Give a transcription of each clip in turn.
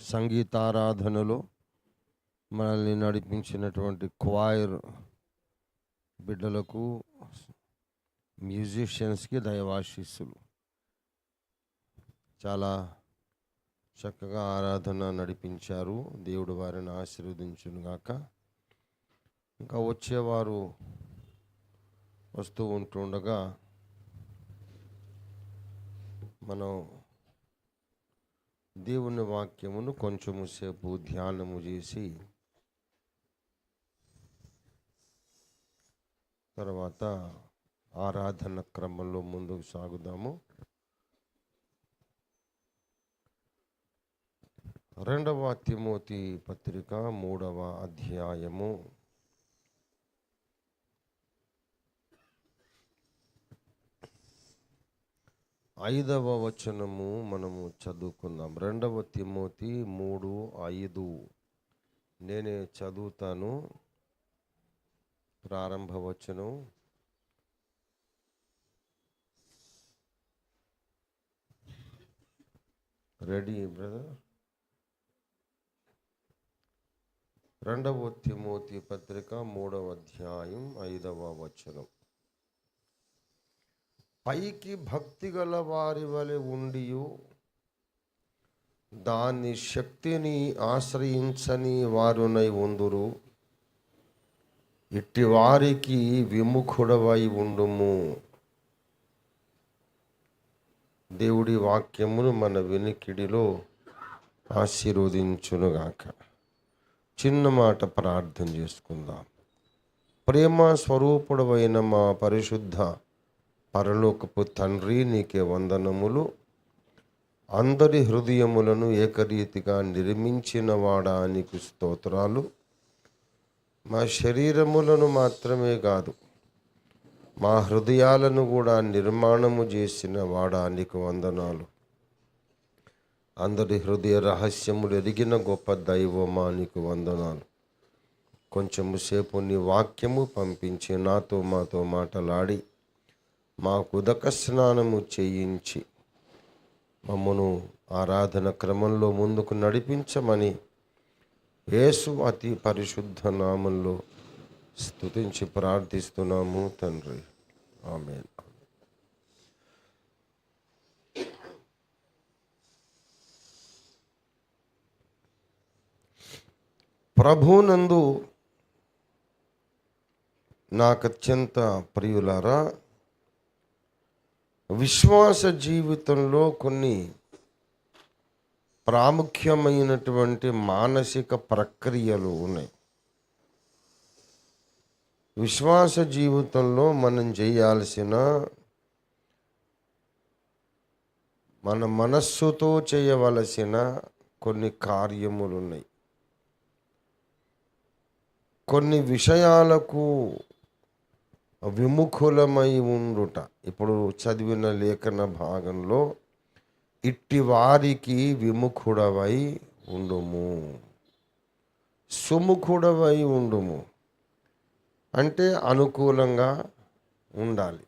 సంగీతారాధనలో మనల్ని నడిపించినటువంటి క్వైర్ బిడ్డలకు, మ్యూజిషియన్స్కి దైవాశీస్సులు. చాలా చక్కగా ఆరాధన నడిపించారు. దేవుడు వారిని ఆశీర్వదించునుగాక. ఇంకా వచ్చేవారు వస్తూ ఉంటుండగా మనం దేవుని వాక్యమును కొంచెము సేపు ధ్యానము చేసి తర్వాత ఆరాధన క్రమంలో ముందుకు సాగుదాము. 2వ తిమోతి పత్రిక 3వ అధ్యాయము 5వ వచనము మనము చదువుకుందాం. 2వ తిమోతి 3:5 నేనే చదువుతాను. ప్రారంభ వచనం. Ready brother? 2వ తిమోతి పత్రిక 3వ అధ్యాయం 5వ వచనం. పైకి భక్తి గల వారి వలె ఉండియు దాని శక్తిని ఆశ్రయించని వారునై ఉందురు. ఇట్టి వారికి విముఖుడవై ఉండుము. దేవుడి వాక్యమును మన వినికిడిలో ఆశీర్వదించునుగాక. చిన్న మాట ప్రార్థన చేసుకుందాం. ప్రేమ స్వరూపుడవైన మా పరిశుద్ధ పరలోకపు తండ్రి, నీకే వందనములు. అందరి హృదయములను ఏకరీతిగా నిర్మించిన వాడా, నీకు స్తోత్రాలు. మా శరీరములను మాత్రమే కాదు, మా హృదయాలను కూడా నిర్మాణము చేసిన వాడా, నీకు వందనాలు. అందరి హృదయ రహస్యములు ఎరిగిన గొప్ప దైవమా, నీకు వందనాలు. కొంచెము సేపు నీ వాక్యము పంపించి నాతో మాతో మాటలాడి మాకు ఉదక స్నానము చేయించి మమ్మను ఆరాధన క్రమంలో ముందుకు నడిపించమని యేసు అతి పరిశుద్ధ నామంలో స్తుతించి ప్రార్థిస్తున్నాము తండ్రి. ఆమేన్. ప్రభునందు నాకు అత్యంత ప్రియులారా, విశ్వాస జీవితంలో కొన్ని ప్రాముఖ్యమైనటువంటి మానసిక ప్రక్రియలు ఉన్నాయి. విశ్వాస జీవితంలో మనం చేయాల్సిన, మన మనస్సుతో చేయవలసిన కొన్ని కార్యములు ఉన్నాయి. కొన్ని విషయాలకు విముఖులమై ఉండుట. ఇప్పుడు చదివిన లేఖన భాగంలో ఇట్టి వారికి విముఖుడవై ఉండుము, సుముఖుడవై ఉండుము అంటే అనుకూలంగా ఉండాలి.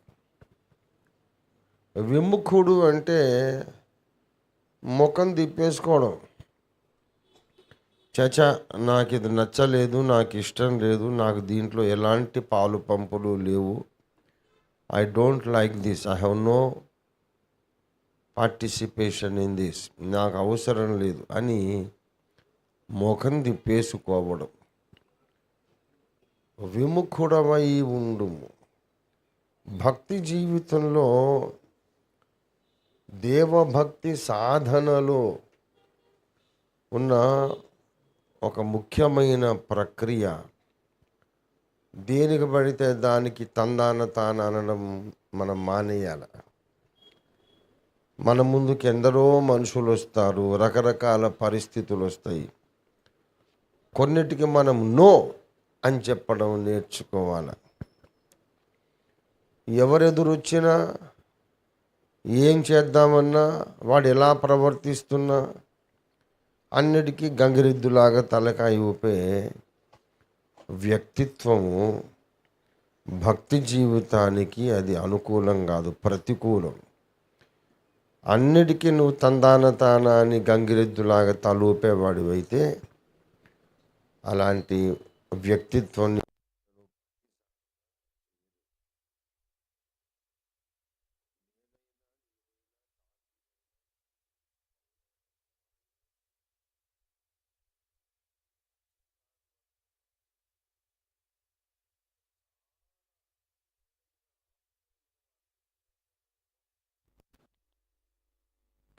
విముఖుడు అంటే ముఖం తిప్పేసుకోవడం. చచా, నాకు ఇది నచ్చలేదు, నాకు ఇష్టం లేదు, నాకు దీంట్లో ఎలాంటి పాలు పంపులు లేవు, I don't like this, I have no participation in this, నాకు అవసరం లేదు అని ముఖం తిప్పేసుకోవడం. విముఖుడమై ఉండుము. భక్తి జీవితంలో, దేవభక్తి సాధనలో ఉన్న ఒక ముఖ్యమైన ప్రక్రియ, దేనికి పడితే దానికి తందాన తాను అనడం మనం మానేయాలి. మన ముందుకు ఎందరో మనుషులు వస్తారు, రకరకాల పరిస్థితులు వస్తాయి. కొన్నిటికి మనం నో అని చెప్పడం నేర్చుకోవాలి. ఎవరెదురొచ్చినా, ఏం చేద్దామన్నా, వాడు ఎలా ప్రవర్తిస్తున్నా అన్నిటికీ గంగిరెద్దులాగా తలకాయ ఊపే వ్యక్తిత్వము భక్తి జీవితానికి అది అనుకూలం కాదు, ప్రతికూలం. అన్నిటికీ నువ్వు తందాన తానా అని గంగిరెద్దులాగా తలూపేవాడివైతే అలాంటి వ్యక్తిత్వాన్ని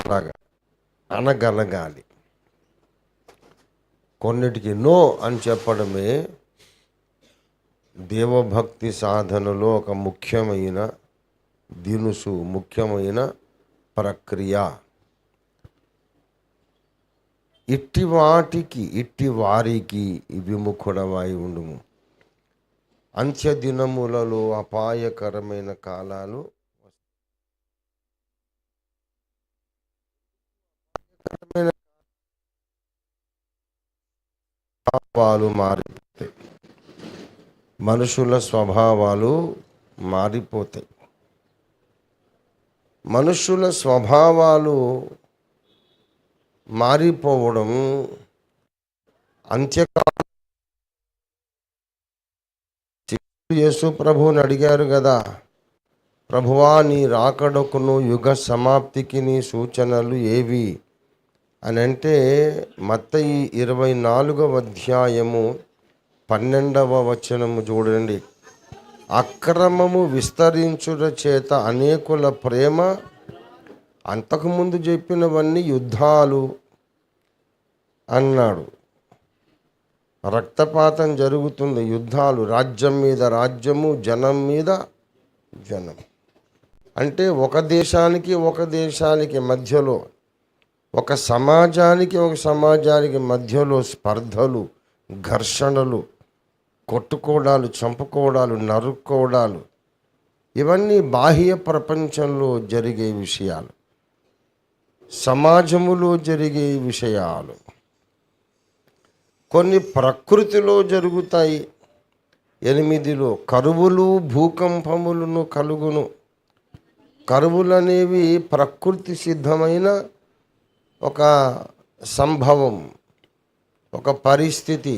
లాగా అనగలగాలి. కొన్నిటికి నో అని చెప్పడమే దేవభక్తి సాధనలో ఒక ముఖ్యమైన దినుసు, ముఖ్యమైన ప్రక్రియ. ఇట్టి వారికి విముఖుడవై ఉండుము. అంత్య దినములలో అపాయకరమైన కాలాలు మారిపోతాయి. మనుషుల స్వభావాలు మారిపోతాయి. మనుషుల స్వభావాలు మారిపోవడం అంత్యకాలం. యేసు ప్రభువుని అడిగారు కదా, ప్రభువా నీ రాకడకును యుగ సమాప్తికి నీ సూచనలు ఏవి అని అంటే, మత్తయి 24వ అధ్యాయము 12వ వచనము చూడండి. అక్రమము విస్తరించుట చేత అనేకుల ప్రేమ, అంతకుముందు చెప్పినవన్నీ యుద్ధాలు అన్నాడు. రక్తపాతం జరుగుతుంది, యుద్ధాలు, రాజ్యం మీద రాజ్యము, జనం మీద జనం. అంటే ఒక దేశానికి మధ్యలో, ఒక సమాజానికి మధ్యలో స్పర్ధలు, ఘర్షణలు, కొట్టుకోవడాలు, చంపుకోవడాలు, నరుక్కోవడాలు, ఇవన్నీ బాహ్య ప్రపంచంలో జరిగే విషయాలు, సమాజములో జరిగే విషయాలు. కొన్ని ప్రకృతిలో జరుగుతాయి. 8లో కరువులు భూకంపములను కలుగును. కరువులు అనేవి ప్రకృతి సిద్ధమైన ఒక సంభవం, ఒక పరిస్థితి.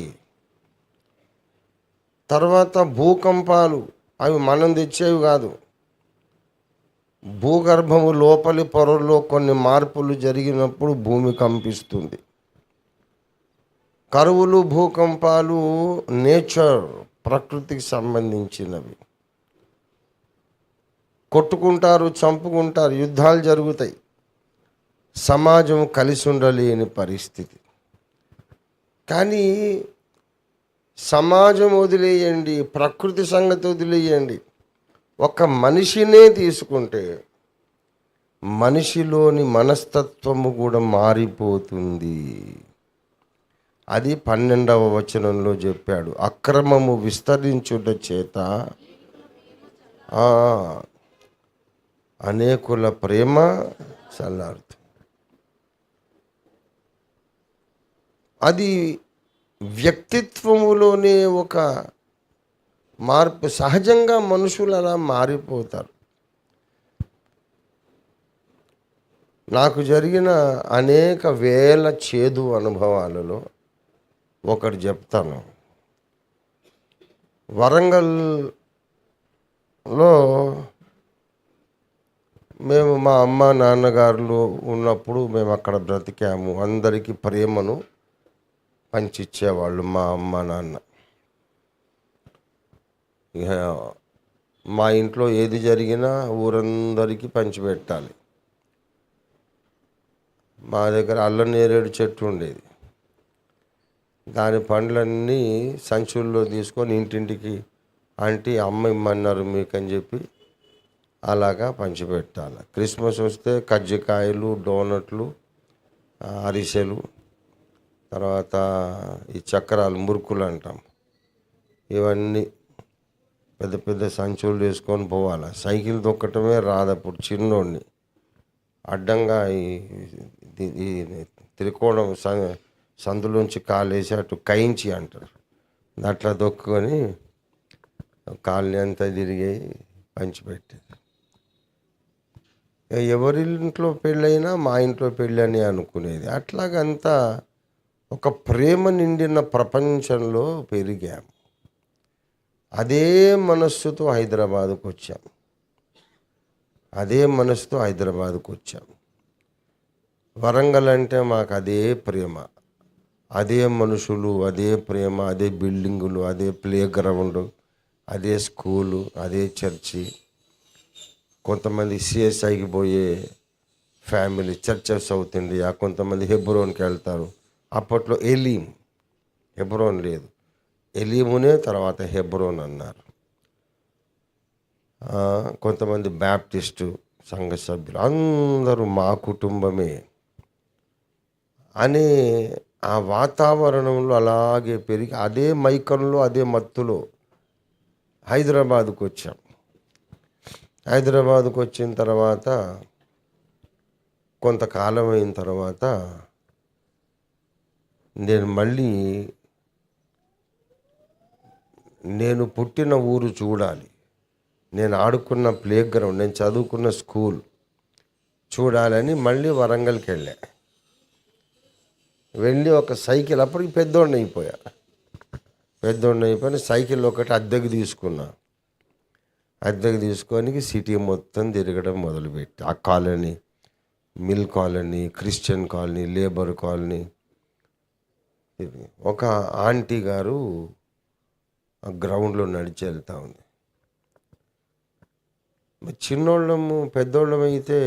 తర్వాత భూకంపాలు, అవి మనం తెచ్చేవి కాదు. భూగర్భము లోపలి పొరల్లో కొన్ని మార్పులు జరిగినప్పుడు భూమి కంపిస్తుంది. కరువులు భూకంపాలు నేచర్, ప్రకృతికి సంబంధించినవి. కొట్టుకుంటారు, చంపుకుంటారు, యుద్ధాలు జరుగుతాయి. సమాజం కలిసి ఉండలేని పరిస్థితి. కానీ సమాజం వదిలేయండి, ప్రకృతి సంగతి వదిలేయండి, ఒక మనిషినే తీసుకుంటే మనిషిలోని మనస్తత్వము కూడా మారిపోతుంది. అది 12వ వచనంలో చెప్పాడు. అక్రమము విస్తరించుట చేత అనేకుల ప్రేమ చల్లారుతుంది. అది వ్యక్తిత్వములోనే ఒక మార్పు. సహజంగా మనుషులు అలా మారిపోతారు. నాకు జరిగిన అనేక వేల చేదు అనుభవాలలో ఒకటి చెప్తాను. వరంగల్లో మేము మా అమ్మ నాన్నగారులు ఉన్నప్పుడు మేము అక్కడ బ్రతికాము. అందరికీ ప్రేమను పంచిచ్చేవాళ్ళు మా అమ్మ నాన్న. మా ఇంట్లో ఏది జరిగినా ఊరందరికీ పంచిపెట్టాలి. మా దగ్గర అల్లం నేరేడు చెట్టు ఉండేది. దాని పండ్లన్నీ సంచుల్లో తీసుకొని ఇంటింటికి ఆంటీ అమ్మ ఇమ్మన్నారు మీకు అని చెప్పి అలాగా పంచిపెట్టాలి. క్రిస్మస్ వస్తే కజ్జికాయలు, డోనట్లు, అరిసెలు, తర్వాత ఈ చక్రాలు, మురుకులు అంటాం, ఇవన్నీ పెద్ద పెద్ద సంచులు తీసుకొని పోవాలి. సైకిల్ తొక్కటమే రాదప్పుడు చిన్నోడిని. అడ్డంగా ఈ త్రికోణం సందులోంచి కాలేసి అటు కయించి అంటారు, అట్లా దొక్కుని కాళ్ళని అంతా తిరిగి పంచిపెట్టేది. ఎవరింట్లో పెళ్ళైనా మా ఇంట్లో పెళ్ళి అని అనుకునేది. అట్లాగంతా ఒక ప్రేమ నిండిన ప్రపంచంలో పెరిగాం. అదే మనస్సుతో హైదరాబాదుకొచ్చాం. అదే మనసుతో హైదరాబాదుకొచ్చాం. వరంగల్ అంటే మాకు అదే ప్రేమ. అదే మనుషులు, అదే ప్రేమ, అదే బిల్డింగులు, అదే ప్లే గ్రౌండు, అదే స్కూలు, అదే చర్చి. కొంతమంది సిఎస్ఐకి పోయే family, church of south India. కొంతమంది హెబ్రోన్కి వెళ్తారు. అప్పట్లో ఎలీం, హెబ్రోన్ లేదు. ఎలీమునే తర్వాత హెబ్రోన్ అన్నారు. కొంతమంది బ్యాప్టిస్టు సంఘ సభ్యులు, అందరూ మా కుటుంబమే అనే ఆ వాతావరణంలో అలాగే పెరిగి అదే మైకంలో, అదే మత్తులో హైదరాబాదుకు వచ్చాం. హైదరాబాదుకు వచ్చిన తర్వాత కొంతకాలం అయిన తర్వాత నేను పుట్టిన ఊరు చూడాలి, నేను ఆడుకున్న ప్లే గ్రౌండ్, నేను చదువుకున్న స్కూల్ చూడాలని మళ్ళీ వరంగల్కి వెళ్ళి ఒక సైకిల్, అప్పటికి పెద్దోడిని అయిపోయిన సైకిల్ ఒకటి అద్దెకు తీసుకున్నా. అద్దెకు తీసుకొని సిటీ మొత్తం తిరగడం మొదలుపెట్టి, ఆ colony, mill colony, Christian colony, labour colony. ఒక ఆంటీ గారు ఆ గ్రౌండ్లో నడిచి వెళ్తూ ఉంది. చిన్నోళ్ళము పెద్దోళ్ళం అయితే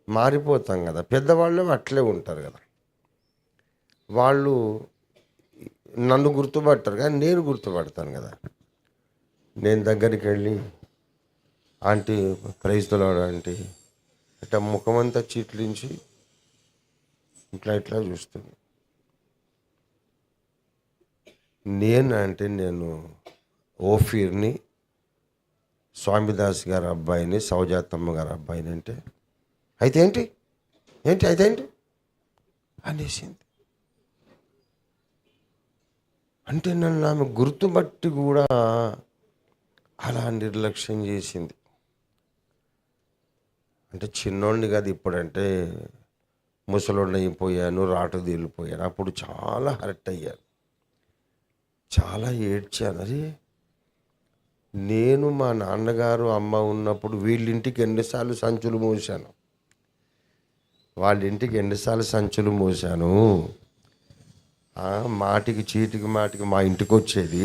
మారిపోతాం కదా, పెద్దవాళ్ళం అట్లే ఉంటారు కదా. వాళ్ళు నన్ను గుర్తుపడతారు కానీ నేను గుర్తుపడతాను కదా. నేను దగ్గరికి వెళ్ళి, ఆంటీ ప్రైజ్ తోలాడు ఆంటీ, ఇట్లా ముఖమంతా చీట్లించి ఇట్లా చూస్తుంది. నేను ఓఫీర్ని, స్వామిదాస్ గారి అబ్బాయిని, సౌజాతమ్మ గారి అబ్బాయిని అంటే, అయితే ఏంటి అనేసింది. అంటే నన్ను ఆమె గుర్తుపట్టి కూడా అలా నిర్లక్ష్యం చేసింది. అంటే చిన్నోడిని కాదు, ఇప్పుడంటే ముసలోడిని అయిపోయాను, రాటు తీలిపోయాను. అప్పుడు చాలా హర్ట్ అయ్యాను, చాలా ఏడ్చాను. అరే, నేను మా నాన్నగారు అమ్మ ఉన్నప్పుడు వీళ్ళింటికి ఎన్నిసార్లు సంచులు మోసాను, వాళ్ళింటికి ఎన్నిసార్లు సంచులు మోసాను. మాటికి చీటికి మాటికి మా ఇంటికి వచ్చేది.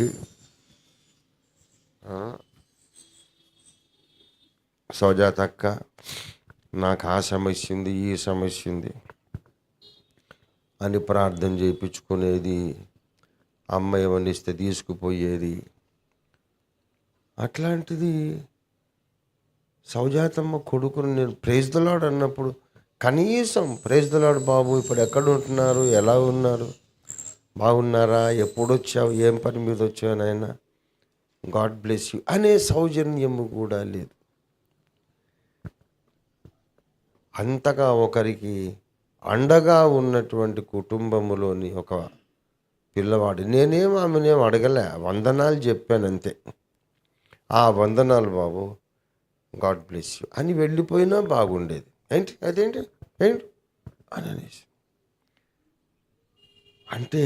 సౌజాత అక్క, నాకు ఆ సమస్య ఉంది, ఈ సమస్య ఉంది అని ప్రార్థన చేయించుకునేది. అమ్మ ఏమన్నా ఇస్తే తీసుకుపోయేది. అట్లాంటిది సౌజాతమ్మ కొడుకుని నేను ప్రైజ్ ది లార్డ్ అన్నప్పుడు కనీసం ప్రైజ్ ది లార్డ్ బాబు, ఇప్పుడు ఎక్కడ ఉంటున్నారు, ఎలా ఉన్నారు, బాగున్నారా, ఎప్పుడు వచ్చావు, ఏం పని మీద వచ్చావు నాయన, గాడ్ బ్లెస్ యూ అనే సౌజన్యము కూడా లేదు. అంతగా ఒకరికి అండగా ఉన్నటువంటి కుటుంబములోని ఒక పిల్లవాడు. ఆమెనేం అడగలే, వందనాలు చెప్పాను అంతే. ఆ వందనాలు బాబు, గాడ్ బ్లెస్ యూ అని వెళ్ళిపోయినా బాగుండేది. ఏంటి అని అనేసి. అంటే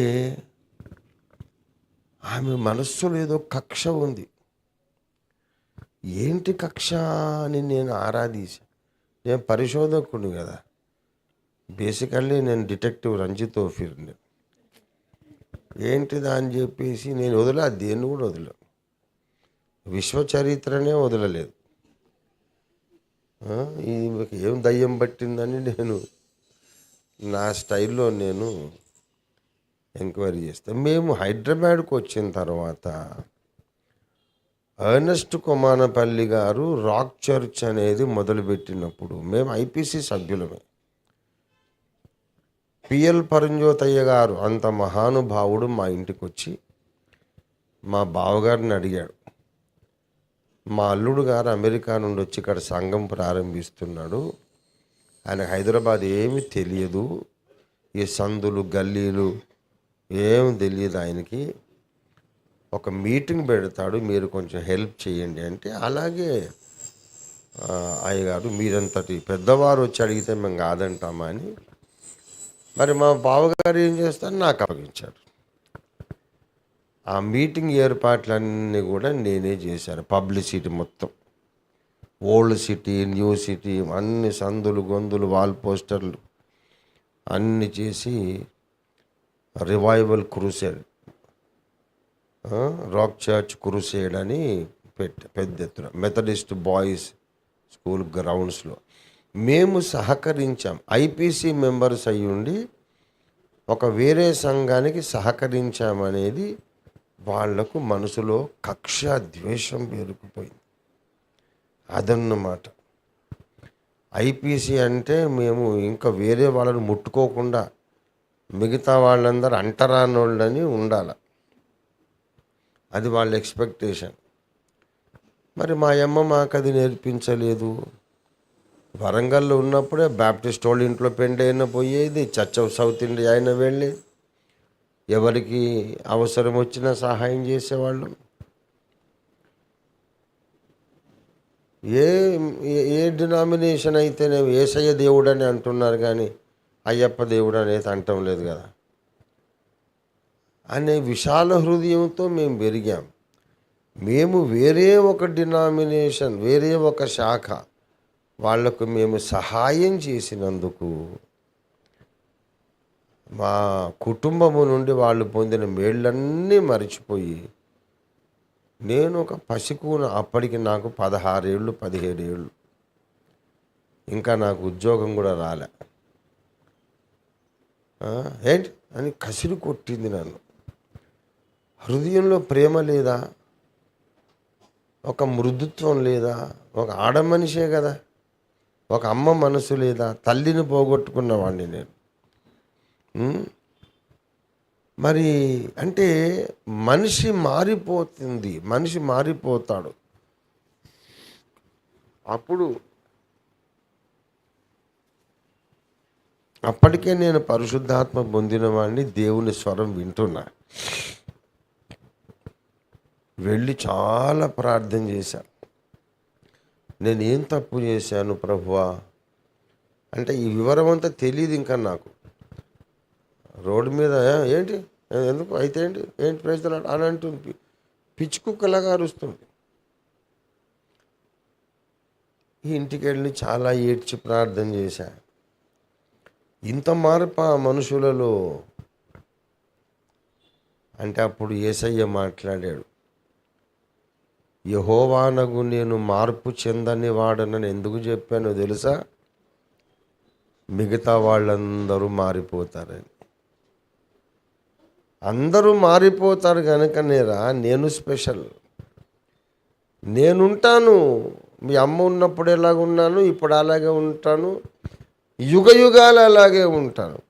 ఆమె మనస్సులో ఏదో కక్ష ఉంది. ఏంటి కక్ష అని నేను ఆరాధీశాను. నేను పరిశోధకుడు కదా, బేసికల్లీ నేను డిటెక్టివ్ రంజిత్ ఓఫీర్ని. ఏంటిదా అని చెప్పేసి నేను దేన్ని కూడా విశ్వ చరిత్రనే వదలలేదు. ఈమెకి ఏం దయ్యం పట్టిందని నేను నా స్టైల్లో నేను ఎంక్వైరీ చేస్తాను. మేము హైదరాబాద్కు వచ్చిన తర్వాత ఎర్నెస్ట్ కొమానపల్లి గారు రాక్ చర్చ్ అనేది మొదలుపెట్టినప్పుడు మేము ఐపీసీ సభ్యులమే. పిఎల్ పరంజ్యోతయ్య గారు అంత మహానుభావుడు మా ఇంటికి వచ్చి మా బావగారిని అడిగాడు. మా అల్లుడు గారు అమెరికా నుండి వచ్చి ఇక్కడ సంఘం ప్రారంభిస్తున్నాడు, ఆయన హైదరాబాద్ ఏమి తెలియదు, ఈ సందులు గల్లీలు ఏమి తెలియదు ఆయనకి, ఒక మీటింగ్ పెడతాడు, మీరు కొంచెం హెల్ప్ చేయండి అంటే, అలాగే అయ్యగారు మీరంతటి పెద్దవారు వచ్చి అడిగితే మేము కాదంటామా అని. మరి మా బావగారు ఏం చేస్తారు, నాకు అప్పగించారు. ఆ మీటింగ్ ఏర్పాట్లన్నీ కూడా నేనే చేశాను. పబ్లిసిటీ మొత్తం, ఓల్డ్ సిటీ, న్యూ సిటీ, అన్ని సందులు గొంతులు, వాల్ పోస్టర్లు అన్నీ చేసి revival crusade, rock church crusade అని పెద్ద ఎత్తున మెథడిస్ట్ బాయ్స్ స్కూల్ గ్రౌండ్స్లో మేము సహకరించాం. ఐపీసీ మెంబర్స్ అయ్యి ఉండి ఒక వేరే సంఘానికి సహకరించామనేది వాళ్లకు మనసులో కక్ష ద్వేషం పేరుకుపోయింది. అదన్నమాట. ఐపీసీ అంటే మేము ఇంకా వేరే వాళ్ళని ముట్టుకోకుండా మిగతా వాళ్ళందరూ అంటరానోళ్ళని ఉండాలి, అది వాళ్ళ ఎక్స్పెక్టేషన్. మరి మా అమ్మ మాకు అది నేర్పించలేదు. వరంగల్లో ఉన్నప్పుడే బ్యాప్టిస్ట్ వాళ్ళ ఇంట్లో పెండి అయినా పోయేది, చర్చ్ ఆఫ్ సౌత్ ఇండియా అయినా వెళ్ళి ఎవరికి అవసరం వచ్చినా సహాయం చేసేవాళ్ళు. ఏ ఏ డినామినేషన్ అయితేనే యేసయ్య దేవుడు అని అంటున్నారు, కానీ అయ్యప్ప దేవుడు అనేది అంటం లేదు కదా అనే విశాల హృదయంతో మేము పెరిగాం. మేము వేరే ఒక డినామినేషన్, వేరే ఒక శాఖ వాళ్లకు మేము సహాయం చేసినందుకు మా కుటుంబము నుండి వాళ్ళు పొందిన మేళ్ళన్నీ మరిచిపోయి, నేను ఒక పసికూన, అప్పటికి నాకు 16 ఏళ్ళు 17 ఏళ్ళు, ఇంకా నాకు ఉద్యోగం కూడా రాలే. ఏంటి అని కసిరి కొట్టింది నన్ను. హృదయంలో ప్రేమ లేదా, ఒక మృదుత్వం లేదా, ఒక ఆడ మనిషే కదా, ఒక అమ్మ మనసు లేదా, తల్లిని పోగొట్టుకున్నవాడిని నేను. మరి అంటే మనిషి మారిపోతుంది, మనిషి మారిపోతాడు. అప్పటికే నేను పరిశుద్ధాత్మ పొందిన వాడిని, దేవుని స్వరం వింటున్నా. వెళ్ళి చాలా ప్రార్థన చేశాను. నేను ఏం తప్పు చేశాను ప్రభువా అంటే ఈ వివరం అంతా తెలియదు ఇంకా నాకు. రోడ్డు మీద ఏంటి ఎందుకు అయితే ఏంటి ప్రజలు అని అంటుంది, పిచ్చి కుక్కలాగా అరుస్తుంది. ఇంటికి వెళ్ళి చాలా ఏడ్చి ప్రార్థన చేశా. ఇంత మార్పు ఆ మనుషులలో అంటే అప్పుడు యేసయ్య మాట్లాడాడు, యెహోవానగు నేను మార్పు చెందని వాడనని ఎందుకు చెప్పానో తెలుసా, మిగతా వాళ్ళందరూ మారిపోతారని. అందరూ మారిపోతారు కనుక నేను స్పెషల్. నేనుంటాను, మీ అమ్మ ఉన్నప్పుడు ఎలాగ ఉన్నాను, ఇప్పుడు అలాగే ఉంటాను, యుగ యుగాలు అలాగే ఉంటాను.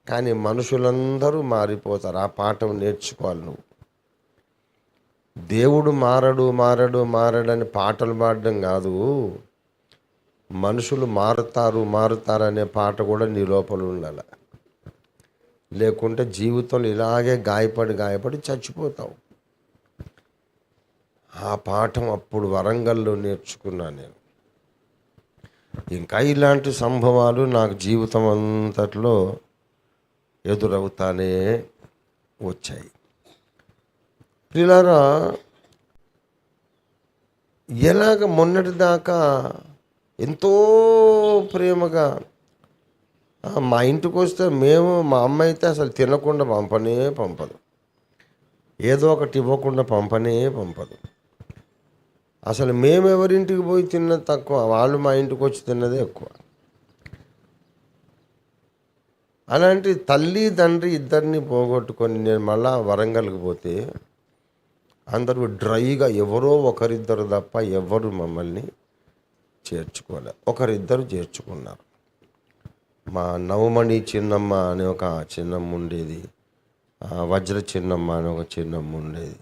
కానీ మనుషులందరూ మారిపోతారు. ఆ పాఠం నేర్చుకోవాలి నువ్వు. దేవుడు మారడు మారడు మారడని పాటలు పాడడం కాదు, మనుషులు మారుతారు అనే పాట కూడా నీ లోపల ఉండాలి. లేకుంటే జీవితంలో ఇలాగే గాయపడి చచ్చిపోతావు. ఆ పాఠం అప్పుడు వరంగల్లో నేర్చుకున్నాను నేను. ఇంకా ఇలాంటి సంభవాలు నాకు జీవితం అంతట్లో ఎదురవుతానే వచ్చాయి. ప్రియులారా, ఎలాగ మొన్నటి దాకా ఎంతో ప్రేమగా మా ఇంటికి వస్తే మా అమ్మ అయితే అసలు తినకుండా పంపదు, ఏదో ఒకటి ఇవ్వకుండా పంపదు. అసలు మేము ఎవరింటికి పోయి తిన్నది తక్కువ, వాళ్ళు మా ఇంటికి వచ్చి తిన్నదే ఎక్కువ. అలాంటి తల్లి తండ్రి ఇద్దరిని పోగొట్టుకొని నేను మళ్ళా వరంగల్కి పోతే అందరూ డ్రైగా, ఎవరో ఒకరిద్దరు తప్ప ఎవరు మమ్మల్ని చేర్చుకోలే. ఒకరిద్దరు చేర్చుకున్నారు. మా నవమణి చిన్నమ్మ అనే ఒక చిన్నమ్మ ఉండేది, వజ్ర చిన్నమ్మ అని ఒక చిన్నమ్మ ఉండేది,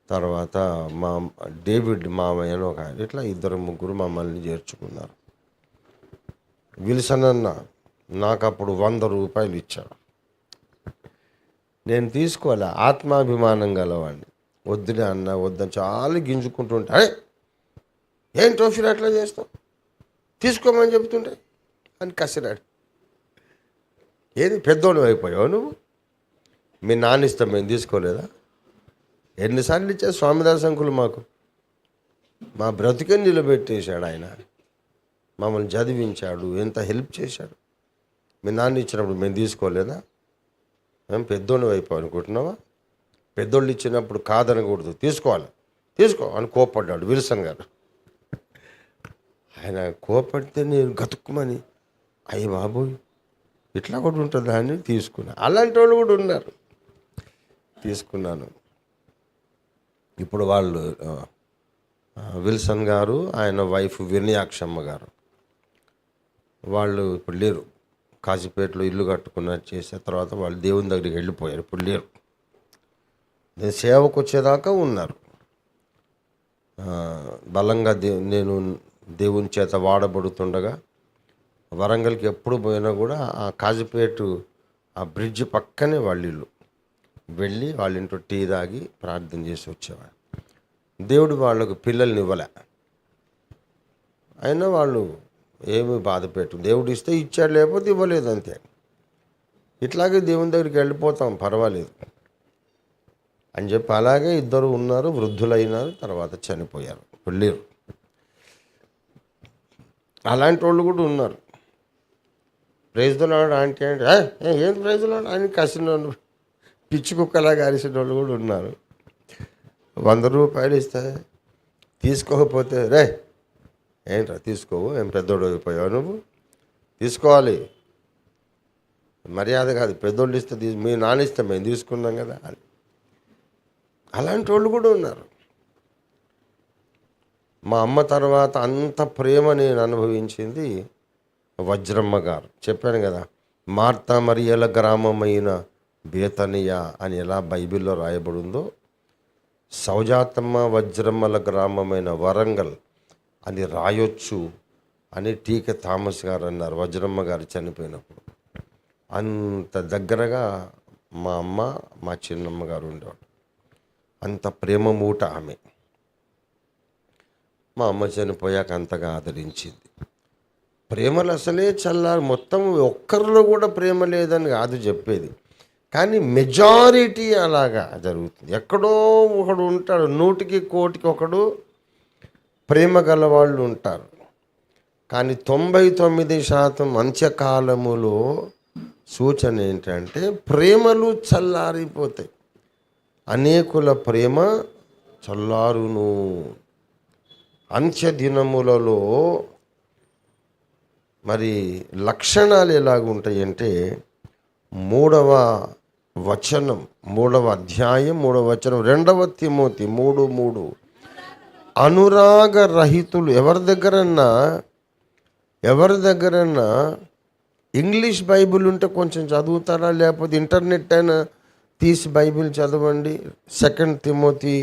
తర్వాత మా డేవిడ్ మామయ్య అని ఒక ఆయన, ఇట్లా 2-3 మమ్మల్ని చేర్చుకున్నారు. విల్సన్ అన్న నాకు అప్పుడు 100 రూపాయలు ఇచ్చాడు. నేను తీసుకోలే, ఆత్మాభిమానం గలవాడిని. వద్దులే అన్న వద్దని చాలా గింజుకుంటుంటే ఏం టోఫీలు అట్లా చేస్తావు, తీసుకోమని చెప్తుంటే అని కసిరాడు. ఏది పెద్దోడు అయిపోయావు నువ్వు? మీ నాన్న ఇస్తాం మేము తీసుకోలేదా? ఎన్నిసార్లు ఇచ్చా స్వామిదాస్ అంకులు మాకు, మా బ్రతికే నిలబెట్టేశాడు ఆయన, మమ్మల్ని చదివించాడు, ఎంత హెల్ప్ చేశాడు. మీ నాన్న ఇచ్చినప్పుడు మేము తీసుకోలేదా? మేము పెద్దోళ్ళు అయిపోయాం అనుకుంటున్నావా? పెద్దోళ్ళు ఇచ్చినప్పుడు కాదనకూడదు, తీసుకో అని కోప్పడ్డాడు విల్సన్ గారు. ఆయన కోపడితే నేను గతుక్కుమని, అయ్య బాబోయ్ ఇట్లా కూడా ఉంటుందా అని తీసుకున్నా. అలాంటి వాళ్ళు కూడా ఉన్నారు, తీసుకున్నాను. ఇప్పుడు వాళ్ళు విల్సన్ గారు, ఆయన వైఫ్ వినయాక్షమ్మ గారు, వాళ్ళు ఇప్పుడు లేరు. కాజీపేటలో ఇల్లు కట్టుకున్నారు, చేసిన తర్వాత వాళ్ళు దేవుని దగ్గరికి వెళ్ళిపోయారు, ఇప్పుడు లేరు. నేను సేవకు వచ్చేదాకా ఉన్నారు. బలంగా నేను దేవుని చేత వాడబడుతుండగా వరంగల్కి ఎప్పుడు పోయినా కూడా ఆ కాజీపేట ఆ బ్రిడ్జ్ పక్కనే వాళ్ళ ఇల్లు, వెళ్ళి వాళ్ళ ఇంట్లో టీ తాగి ప్రార్థన చేసి వచ్చేవాడు. దేవుడు వాళ్ళకు పిల్లల్ని ఇవ్వలే, అయినా వాళ్ళు ఏమి బాధ పెట్టు, దేవుడు ఇస్తే ఇచ్చాడు, లేకపోతే ఇవ్వలేదు, అంతే. ఇట్లాగే దేవుని దగ్గరికి వెళ్ళిపోతాం, పర్వాలేదు అని చెప్పి. అలాగే ఇద్దరు ఉన్నారు, వృద్ధులైనారు, తర్వాత చనిపోయారు, లేరు. అలాంటి వాళ్ళు కూడా ఉన్నారు. ప్రైజ్లాడు ఆంటీ అంటే ఏం ప్రైజ్లాడు అని కసిన పిచ్చి కుక్కలాగా అరిసిన వాళ్ళు కూడా ఉన్నారు. 100 రూపాయలు ఇస్తే తీసుకోకపోతే, రే ఏంట్రా తీసుకోవు, ఏం పెద్దోడు అయిపోయావు నువ్వు, తీసుకోవాలి, మర్యాద కాదు, పెద్దోళ్ళు ఇస్తే మీ నాన్న ఇస్తే మేము తీసుకున్నాం కదా అని. అలాంటి వాళ్ళు కూడా ఉన్నారు. మా అమ్మ తర్వాత అంత ప్రేమ నేను అనుభవించింది వజ్రమ్మ గారు. చెప్పాను కదా, మార్తా మరియల గ్రామమైన బేతనియా అని ఎలా బైబిల్లో రాయబడిందో, సౌజాతమ్మ వజ్రమ్మల గ్రామమైన వరంగల్ అని రాయొచ్చు అని టీకే థామస్ గారు అన్నారు వజ్రమ్మ గారు చనిపోయినప్పుడు. అంత దగ్గరగా మా అమ్మ, మా చిన్నమ్మ గారు ఉండేవాడు. అంత ప్రేమ మూట ఆమె. మా అమ్మ చనిపోయాక అంతగా ఆదరించింది. ప్రేమలు అసలే చల్లారు, మొత్తం ఒక్కరిలో కూడా ప్రేమ లేదని కాదు చెప్పేది, కానీ మెజారిటీ అలాగా జరుగుతుంది. ఎక్కడో ఒకడు ఉంటాడు, 100కి 1 ఒకడు ప్రేమ గల వాళ్ళు ఉంటారు. కానీ 99% అంత్యకాలములో సూచన ఏంటంటే ప్రేమలు చల్లారిపోతాయి. అనేకుల ప్రేమ చల్లారును. అంత్య దినములలో మరి లక్షణాలు ఎలాగుంటాయంటే 3వ వచనం, 3వ అధ్యాయం 3వ వచనం, 2వ తిమోతి 3:3, అనురాగ రహితులు. ఎవరి దగ్గరన్నా ఇంగ్లీష్ బైబిల్ ఉంటే కొంచెం చదువుతారా, లేకపోతే ఇంటర్నెట్ అయినా తీసి బైబిల్ చదవండి. 2 Timothy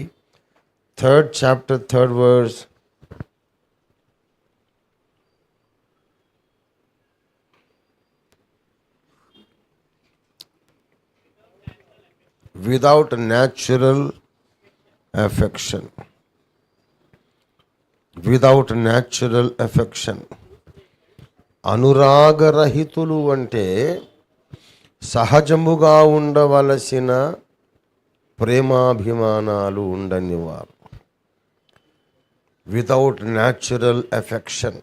3rd chapter 3rd verse. Without natural affection. అనురాగరహితులు అంటే సహజముగా ఉండవలసిన ప్రేమాభిమానాలు ఉండని వారు. వితౌట్ న్యాచురల్ ఎఫెక్షన్,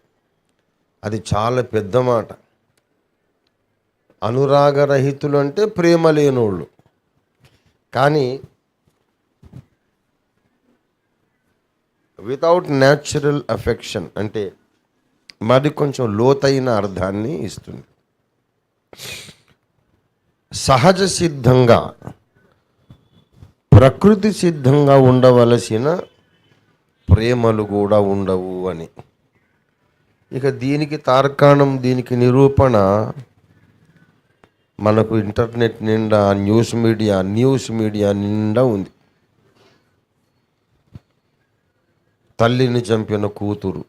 అది చాలా పెద్ద మాట. అనురాగరహితులు అంటే ప్రేమ లేనోళ్ళు. కానీ వితౌట్ న్యాచురల్ అఫెక్షన్ అంటే మరి కొంచెం లోతైన అర్థాన్ని ఇస్తుంది. సహజ సిద్ధంగా, ప్రకృతి సిద్ధంగా ఉండవలసిన ప్రేమలు కూడా ఉండవు అని. ఇక దీనికి తార్కాణం, దీనికి నిరూపణ మనకు ఇంటర్నెట్ నిండా, న్యూస్ మీడియా నిండా ఉంది. తల్లిని చంపిన కూతురు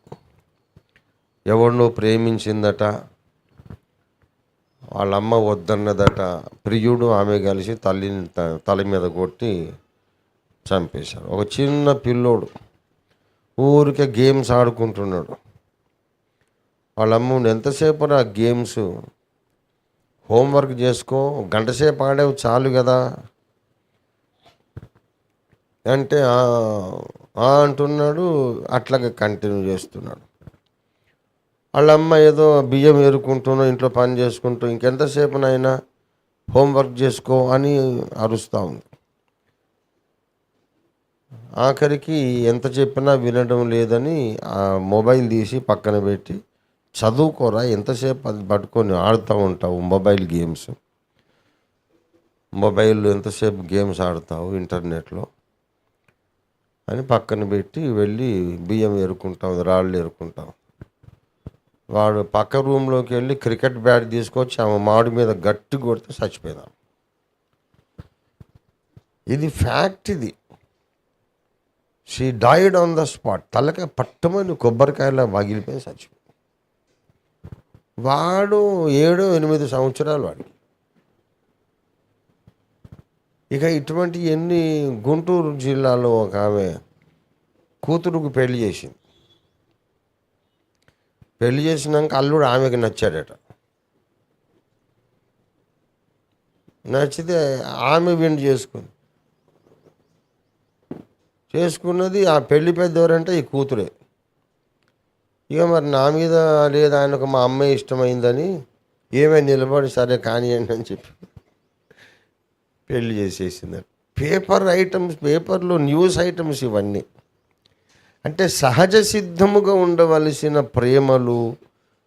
ఎవరినో ప్రేమించిందట, వాళ్ళమ్మ వద్దన్నదట, ప్రియుడు ఆమె కలిసి తల్లిని తల మీద కొట్టి చంపేశారు. ఒక చిన్న పిల్లోడు ఊరికే గేమ్స్ ఆడుకుంటున్నాడు. వాళ్ళమ్మ ఎంతసేపు ఆ గేమ్స్, హోంవర్క్ చేసుకో, గంట సేపు ఆడేవి చాలు కదా అంటే అంటున్నాడు. అట్లాగే కంటిన్యూ చేస్తున్నాడు. వాళ్ళమ్మ ఏదో బియ్యం ఏరుకుంటున్నా, ఇంట్లో పని చేసుకుంటూ, ఇంకెంతసేపునైనా హోంవర్క్ చేసుకో అని అరుస్తూ ఉంది. ఆఖరికి ఎంత చెప్పినా వినడం లేదని ఆ మొబైల్ తీసి పక్కన పెట్టి, చదువుకోరా, ఎంతసేపు అది పట్టుకొని ఆడుతూ ఉంటావు మొబైల్ గేమ్స్, మొబైల్లో ఎంతసేపు గేమ్స్ ఆడతావు ఇంటర్నెట్లో అని పక్కన పెట్టి వెళ్ళి బియ్యం ఏరుకుంటాం, రాళ్ళు ఏరుకుంటాం. వాడు పక్క రూమ్లోకి వెళ్ళి క్రికెట్ బ్యాట్ తీసుకొచ్చి ఆమె మాడి మీద గట్టి కొడితే చచ్చిపోయిందాం. ఇది ఫ్యాక్ట్. ఇది she died on the spot. తలకాయ పట్టమని కొబ్బరికాయలా పగిలిపోయి చచ్చిపోయింది. వాడు 7-8 సంవత్సరాలు వాడికి. ఇక ఇటువంటి ఎన్ని, గుంటూరు జిల్లాలో ఒక ఆమె కూతురుకు పెళ్లి చేసింది. పెళ్లి చేసినాక అల్లుడు ఆమెకి నచ్చాడట. నచ్చితే ఆమె విండు చేసుకున్నది. ఆ పెళ్లి పెద్ద ఎవరంటే ఈ కూతురే. ఇక మరి నా మీద లేదు, ఆయనకు మా అమ్మాయి ఇష్టమైందని ఏమైనా నిలబడి సరే కానివ్వండి అని చెప్పి పెళ్లి చేసేసింది. పేపర్లో న్యూస్ ఐటమ్స్ ఇవన్నీ. అంటే సహజ సిద్ధముగా ఉండవలసిన ప్రేమలు,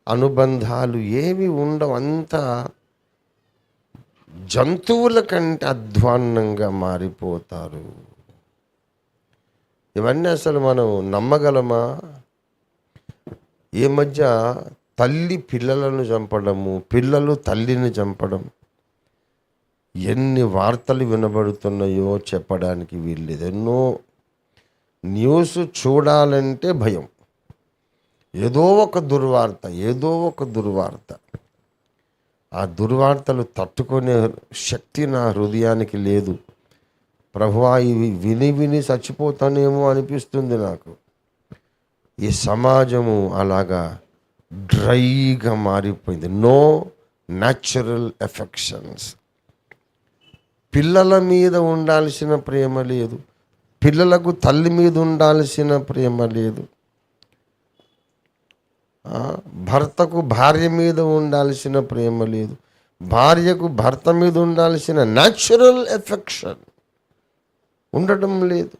అనుబంధాలు ఏవి ఉండవు. అంతా జంతువుల కంటే అధ్వాన్నంగా మారిపోతారు. ఇవన్నీ అసలు మనం నమ్మగలమా? ఈ మధ్య తల్లి పిల్లలను చంపడము, పిల్లలు తల్లిని చంపడం, ఎన్ని వార్తలు వినబడుతున్నాయో చెప్పడానికి వీల్లేదు. ఎన్నో న్యూస్ చూడాలంటే భయం. ఏదో ఒక దుర్వార్త. ఆ దుర్వార్తలు తట్టుకునే శక్తి నా హృదయానికి లేదు. ప్రభువా, ఇవి విని చచ్చిపోతానేమో అనిపిస్తుంది నాకు. ఈ సమాజము అలాగా డ్రైగా మారిపోయింది. No natural affections. పిల్లల మీద ఉండాల్సిన ప్రేమ లేదు, పిల్లలకు తల్లి మీద ఉండాల్సిన ప్రేమ లేదు, భర్తకు భార్య మీద ఉండాల్సిన ప్రేమ లేదు, భార్యకు భర్త మీద ఉండాల్సిన న్యాచురల్ ఎఫెక్షన్ ఉండడం లేదు.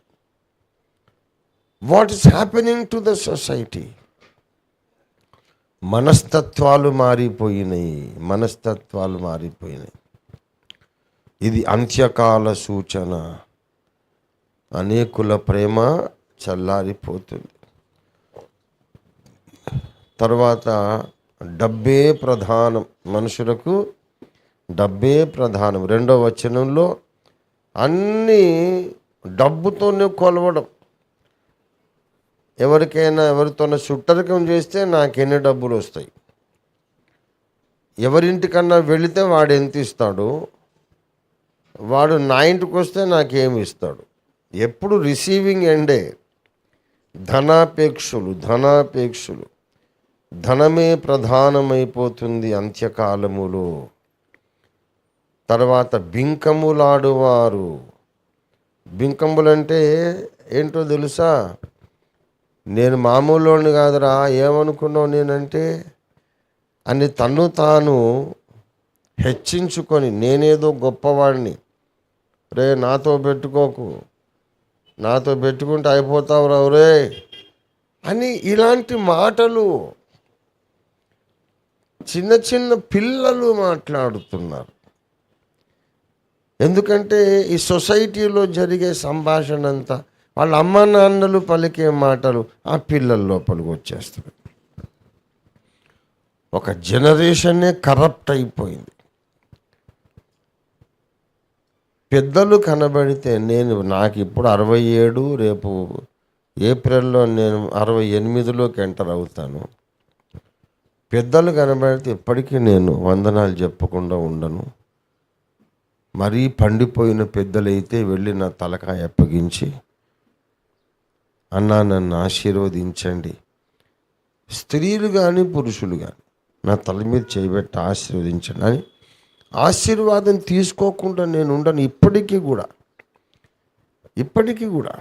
What is happening to the society? మనస్తత్వాలు మారిపోయినాయి. ఇది అంత్యకాల సూచన. అనేకుల ప్రేమ చల్లారిపోతుంది. తర్వాత డబ్బే ప్రధానం. మనుషులకు డబ్బే ప్రధానం. 2వ వచనంలో అన్నీ డబ్బుతోనే కొలవడం. ఎవరితోనో చుట్టరికం చేస్తే నాకెన్ని డబ్బులు వస్తాయి, ఎవరింటికన్నా వెళితే వాడు ఎంత ఇస్తాడు, వాడు నా ఇంటికి వస్తే నాకేమి ఇస్తాడు. ఎప్పుడు రిసీవింగ్ ఎండే. ధనాపేక్షులు. ధనమే ప్రధానమైపోతుంది అంత్యకాలములో. తర్వాత బింకములాడువారు. బింకములంటే ఏంటో తెలుసా? నేను మామూలుని కాదురా, ఏమనుకున్నావు నేనంటే అని తన్ను తాను హెచ్చించుకొని, నేనేదో గొప్పవాడిని, రే నాతో పెట్టుకోకు, నాతో పెట్టుకుంటే అయిపోతావు రావురే అని ఇలాంటి మాటలు చిన్న పిల్లలు మాట్లాడుతున్నారు. ఎందుకంటే ఈ సొసైటీలో జరిగే సంభాషణ అంతా వాళ్ళ అమ్మ నాన్నలు పలికే మాటలు ఆ పిల్లల లోపలికి వచ్చేస్తుంది. ఒక జనరేషనే కరప్ట్ అయిపోయింది. పెద్దలు కనబడితే, నాకు ఇప్పుడు 67, రేపు ఏప్రిల్లో నేను 68లోకి ఎంటర్ అవుతాను. పెద్దలు కనబడితే ఇప్పటికీ నేను వందనాలు చెప్పకుండా ఉండను. మరీ పండిపోయిన పెద్దలైతే వెళ్ళి నా తలకాయ అప్పగించి అన్నా నన్ను ఆశీర్వదించండి, స్త్రీలు కానీ పురుషులు కానీ నా తల మీద చేయబెట్టి ఆశీర్వదించండి అని ఆశీర్వాదం తీసుకోకుండా నేను ఉండను. ఇప్పటికీ కూడా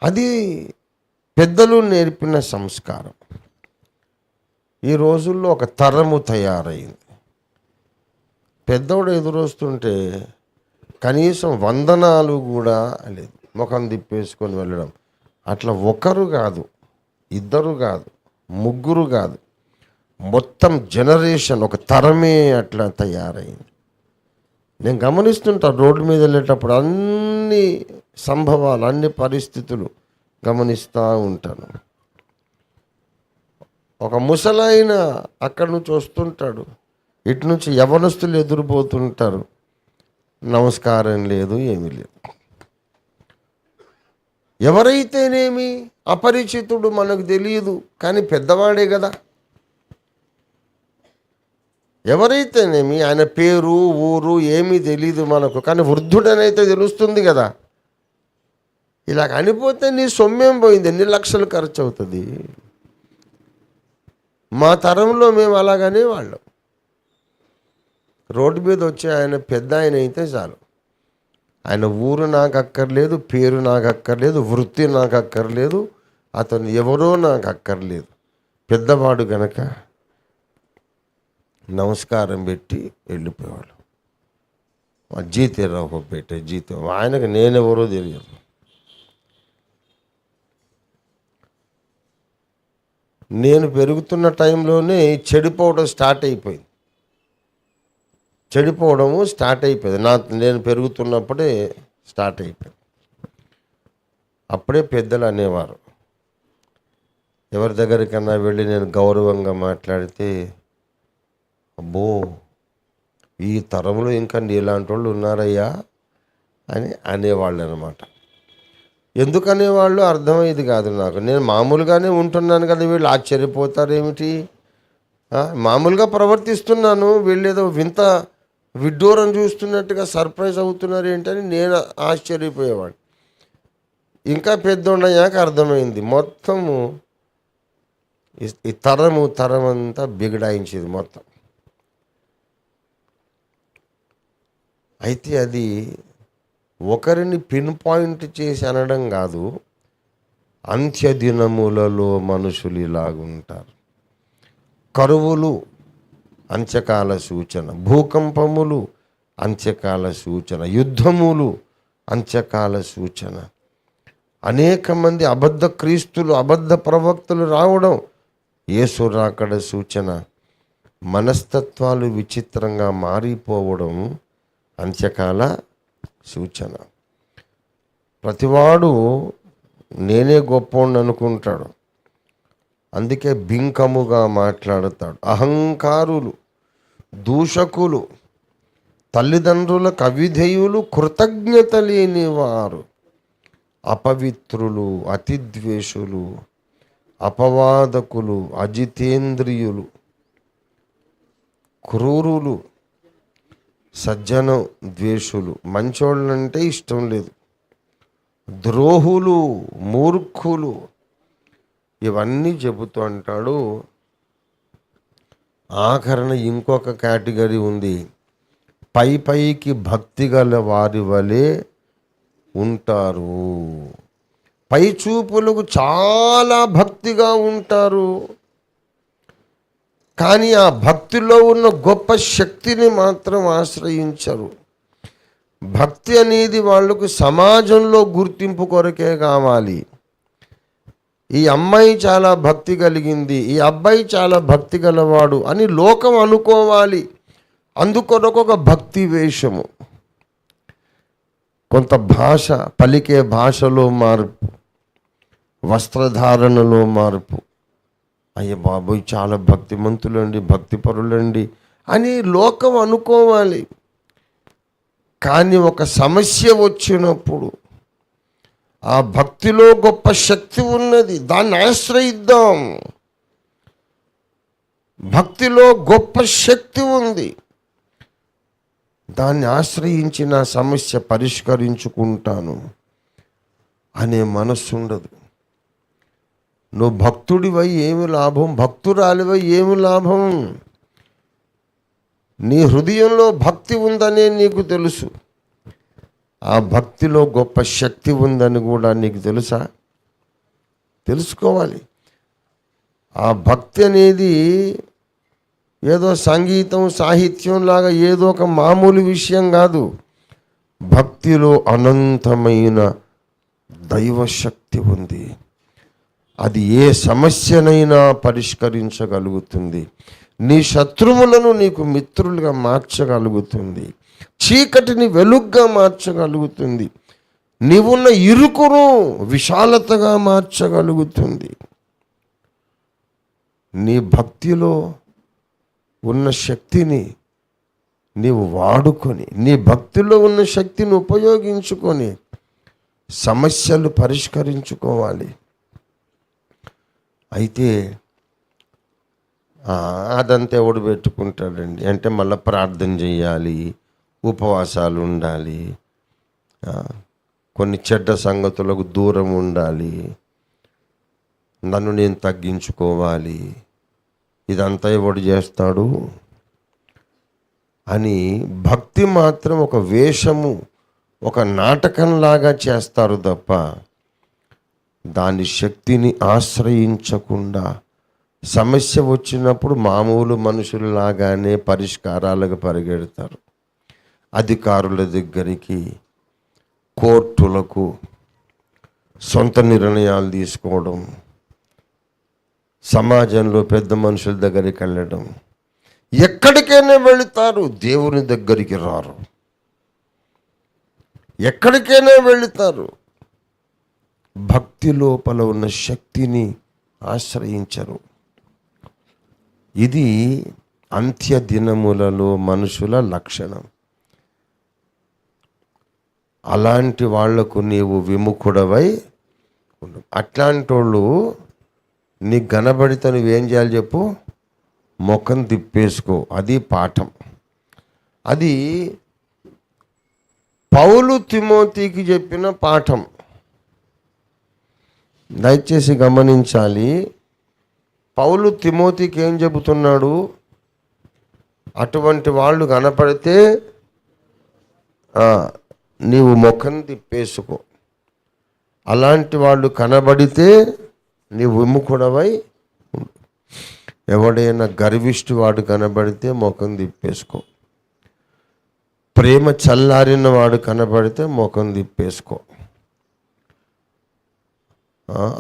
అది పెద్దలు నేర్పిన సంస్కారం. ఈ రోజుల్లో ఒక తరము తయారైంది. పెద్దోడు ఎదురొస్తుంటే కనీసం వందనాలు కూడా లేదు, ముఖం తిప్పేసుకొని వెళ్ళడం. అట్లా ఒకరు కాదు, ఇద్దరు కాదు, ముగ్గురు కాదు, మొత్తం జనరేషన్, ఒక తరమే అట్లా తయారైంది. నేను గమనిస్తుంటా రోడ్డు మీద వెళ్ళేటప్పుడు అన్ని సంభవాలు, అన్ని పరిస్థితులు గమనిస్తూ ఉంటాను. ఒక ముసలాయన అక్కడి నుంచి వస్తుంటాడు, ఇటు నుంచి యవనస్తులు ఎదురుపోతుంటారు, నమస్కారం లేదు, ఏమీ లేదు. ఎవరైతేనేమి అపరిచితుడు, మనకు తెలియదు, కానీ పెద్దవాడే కదా. ఎవరైతేనేమి ఆయన పేరు ఊరు ఏమీ తెలియదు మనకు, కానీ వృద్ధుడనైతే తెలుస్తుంది కదా. ఇలా అనిపోతే నీ సొమ్మేం పోయింది, ఎన్ని లక్షలు ఖర్చు అవుతుంది. మా తరంలో మేము అలాగనే వాళ్ళం. రోడ్డు మీద వచ్చే ఆయన పెద్ద ఆయన అయితే చాలు, ఆయన ఊరు నాకు అక్కర్లేదు, పేరు నాకు అక్కర్లేదు, వృత్తి నాకు అక్కర్లేదు, అతను ఎవరో నాకు అక్కర్లేదు. పెద్దవాడు గనక నమస్కారం పెట్టి వెళ్ళిపోయేవాడు. జీతేరావు పెట్టే జీతం, ఆయనకు నేనెవరో తెలియదు. నేను పెరుగుతున్న టైంలోనే చెడిపోవడము స్టార్ట్ అయిపోయింది. నేను పెరుగుతున్నప్పుడే స్టార్ట్ అయిపోయింది. అప్పుడే పెద్దలు అనేవారు, ఎవరి దగ్గరికన్నా వెళ్ళి నేను గౌరవంగా మాట్లాడితే, అబ్బో ఈ తరంలో ఇంకా నీలాంటి వాళ్ళు ఉన్నారయ్యా అని అనేవాళ్ళు అనమాట. ఎందుకనేవాళ్ళు అర్థమయ్యేది కాదు నాకు. నేను మామూలుగానే ఉంటున్నాను కదా, వీళ్ళు ఆశ్చర్యపోతారు ఏమిటి, మామూలుగా ప్రవర్తిస్తున్నాను, వీళ్ళు ఏదో వింత విడ్డూరం చూస్తున్నట్టుగా సర్ప్రైజ్ అవుతున్నారు ఏంటని నేను ఆశ్చర్యపోయేవాడు. ఇంకా పెద్దోళ్ళయ్యాక అర్థమైంది, మొత్తము ఈ తరం అంతా బిగడాయించేది మొత్తం. అయితే అది ఒకరిని పిన్ పాయింట్ చేసి అనడం కాదు, అంత్యదినములలో మనుషులు ఇలాగుంటారు. కరువులు అంత్యకాల సూచన, భూకంపములు అంత్యకాల సూచన, యుద్ధములు అంత్యకాల సూచన, అనేక మంది అబద్ధ క్రీస్తులు, అబద్ధ ప్రవక్తలు రావడం యేసు రాకడ సూచన, మనస్తత్వాలు విచిత్రంగా మారిపోవడం అంత్యకాల సూచన. ప్రతివాడు నేనే గొప్పోడిని అనుకుంటాడు, అందుకే బింకముగా మాట్లాడతాడు. అహంకారులు, దూషకులు, తల్లిదండ్రులకు అవిధేయులు, కృతజ్ఞత లేనివారు, అపవిత్రులు, అతిద్వేషులు, అపవాదకులు, అజితేంద్రియులు, క్రూరులు, సజ్జన ద్వేషులు, మంచోళ్ళంటే ఇష్టం లేదు, ద్రోహులు, మూర్ఖులు, ఇవన్నీ చెబుతూ అంటాడు. ఆఖరణ ఇంకొక కేటగిరీ ఉంది, పైకి భక్తి గల వారి వలె ఉంటారు. పై చూపులకు చాలా భక్తిగా ఉంటారు, కానీ ఆ భక్తిలో ఉన్న గొప్ప శక్తిని మాత్రం ఆశ్రయించరు. భక్తి అనేది వాళ్లకు సమాజంలో గుర్తింపు కొరకే కావాలి. ఈ అమ్మాయి చాలా భక్తి కలిగింది, ఈ అబ్బాయి చాలా భక్తి గలవాడు అని లోకం అనుకోవాలి. అందుకొరకు ఒక భక్తి వేషము, కొంత భాష, పలికే భాషలో మార్పు, వస్త్రధారణలో మార్పు. అయ్య బాబోయ్ చాలా భక్తిమంతులండి, భక్తిపరులండి అని లోకం అనుకోవాలి. కానీ ఒక సమస్య వచ్చినప్పుడు ఆ భక్తిలో గొప్ప శక్తి ఉన్నది, దాన్ని ఆశ్రయిద్దాం. భక్తిలో గొప్ప శక్తి ఉంది, దాన్ని ఆశ్రయించి నా సమస్య పరిష్కరించుకుంటాను అనే మనస్సు ఉండదు. నువ్వు భక్తుడివై ఏమి లాభం, భక్తురాలివై ఏమి లాభం? నీ హృదయంలో భక్తి ఉందనే నీకు తెలుసు. ఆ భక్తిలో గొప్ప శక్తి ఉందని కూడా నీకు తెలుసా? తెలుసుకోవాలి. ఆ భక్తి అనేది ఏదో సంగీతం సాహిత్యం లాగా ఏదో ఒక మామూలు విషయం కాదు. భక్తిలో అనంతమైన దైవశక్తి ఉంది. అది ఏ సమస్యనైనా పరిష్కరించగలుగుతుంది. నీ శత్రువులను నీకు మిత్రులుగా మార్చగలుగుతుంది. చీకటిని వెలుగ్గా మార్చగలుగుతుంది. నీవున్న ఇరుకును విశాలతగా మార్చగలుగుతుంది. నీ భక్తిలో ఉన్న శక్తిని నీవు వాడుకొని, నీ భక్తిలో ఉన్న శక్తిని ఉపయోగించుకొని సమస్యలు పరిష్కరించుకోవాలి. అయితే అదంతా ఎవడు పెట్టుకుంటాడండి అంటే మళ్ళీ ప్రార్థన చేయాలి, ఉపవాసాలు ఉండాలి, కొన్ని చెడ్డ సంగతులకు దూరం ఉండాలి, నన్ను నేను తగ్గించుకోవాలి, ఇదంతా ఎవడు చేస్తాడు అని భక్తి మాత్రం ఒక వేషము, ఒక నాటకంలాగా చేస్తారు తప్ప దాని శక్తిని ఆశ్రయించకుండా సమస్య వచ్చినప్పుడు మామూలు మనుషుల్లాగానే పరిష్కారాలకు పరిగెడతారు. అధికారుల దగ్గరికి, కోర్టులకు, సొంత నిర్ణయాలు తీసుకోవడం, సమాజంలో పెద్ద మనుషుల దగ్గరికి వెళ్ళడం, ఎక్కడికైనా వెళుతారు, దేవుని దగ్గరికి రారు. ఎక్కడికైనా వెళుతారు, భక్తి లోపల ఉన్న శక్తిని ఆశ్రయించరు. ఇది అంత్య దినములలో మనుషుల లక్షణం. అలాంటి వాళ్లకు నీవు విముఖుడవై ఉండు. అట్లాంటి వాళ్ళు నీకు కనబడితే నువ్వేం చేయాలి చెప్పు? ముఖం తిప్పేసుకో. అది పాఠం. అది పౌలు తిమోతికి చెప్పిన పాఠం. దయచేసి గమనించాలి. పౌలు తిమోతికి ఏం చెబుతున్నాడు? అటువంటి వాళ్ళు కనపడితే నీవు ముఖం తిప్పేసుకో. అలాంటి వాళ్ళు కనబడితే నీవు విముఖుడవై ఉండు. ఎవడైనా గర్విష్టి వాడు కనబడితే ముఖం తిప్పేసుకో. ప్రేమ చల్లారిన వాడు కనబడితే ముఖం తిప్పేసుకో.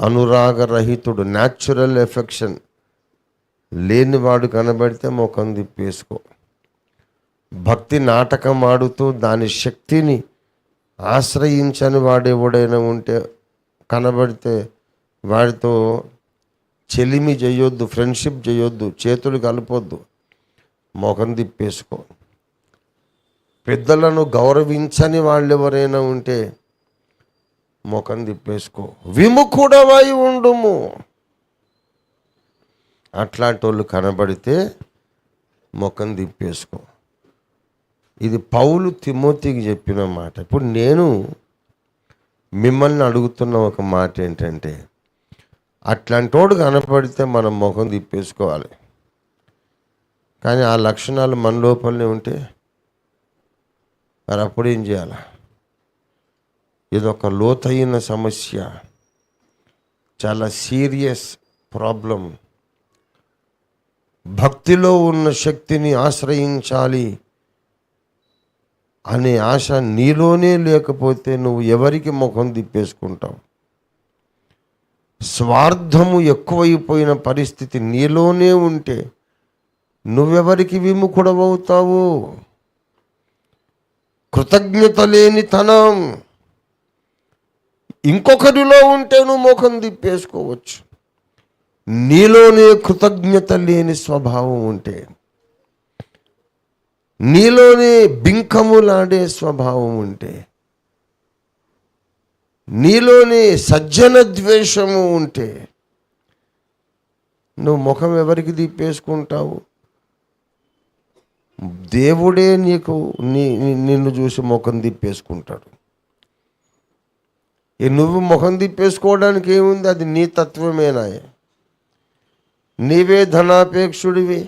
అనురాగరహితుడు, న్యాచురల్ ఎఫెక్షన్ లేనివాడు కనబడితే ముఖం తిప్పేసుకో. భక్తి నాటకం ఆడుతూ దాని శక్తిని ఆశ్రయించని వాడెవడైనా ఉంటే కనబడితే వాడితో చెలిమి చేయొద్దు, ఫ్రెండ్షిప్ చేయొద్దు, చేతులు కలపొద్దు, ముఖం తిప్పేసుకో. పెద్దలను గౌరవించని వాళ్ళు ఎవరైనా ఉంటే ముఖం తిప్పేసుకో. విముఖుడవై ఉండుము. అట్లాంటి వాళ్ళు కనబడితే ముఖం తిప్పేసుకో. ఇది పౌలు తిమోతికి చెప్పిన మాట. ఇప్పుడు నేను మిమ్మల్ని అడుగుతున్న ఒక మాట ఏంటంటే, అట్లాంటి వాడు కనపడితే మనం ముఖం తిప్పేసుకోవాలి. కానీ ఆ లక్షణాలు మన లోపలనే ఉంటే మరి అప్పుడు ఏం చేయాలి? ఇదొక లోతైన సమస్య, చాలా సీరియస్ ప్రాబ్లం. భక్తిలో ఉన్న శక్తిని ఆశ్రయించాలి అనే ఆశ నీలోనే లేకపోతే నువ్వు ఎవరికి ముఖం తిప్పేసుకుంటావు? స్వార్థము ఎక్కువైపోయిన పరిస్థితి నీలోనే ఉంటే నువ్వెవరికి విముఖుడవవుతావు? కృతజ్ఞత లేని తనం ఇంకొకరిలో ఉంటే నువ్వు ముఖం తిప్పేసుకోవచ్చు. నీలోనే కృతజ్ఞత లేని స్వభావం ఉంటే, నీలోనే బింకములాడే స్వభావం ఉంటే, నీలోనే సజ్జన ద్వేషము ఉంటే నువ్వు ముఖం ఎవరికి తిప్పేసుకుంటావు? దేవుడే నిన్ను చూసి ముఖం తిప్పేసుకుంటాడు. నువ్వు ముఖం తిప్పేసుకోవడానికి ఏముంది? అది నీ తత్వమేనా? నీవే ధనాపేక్షుడివి,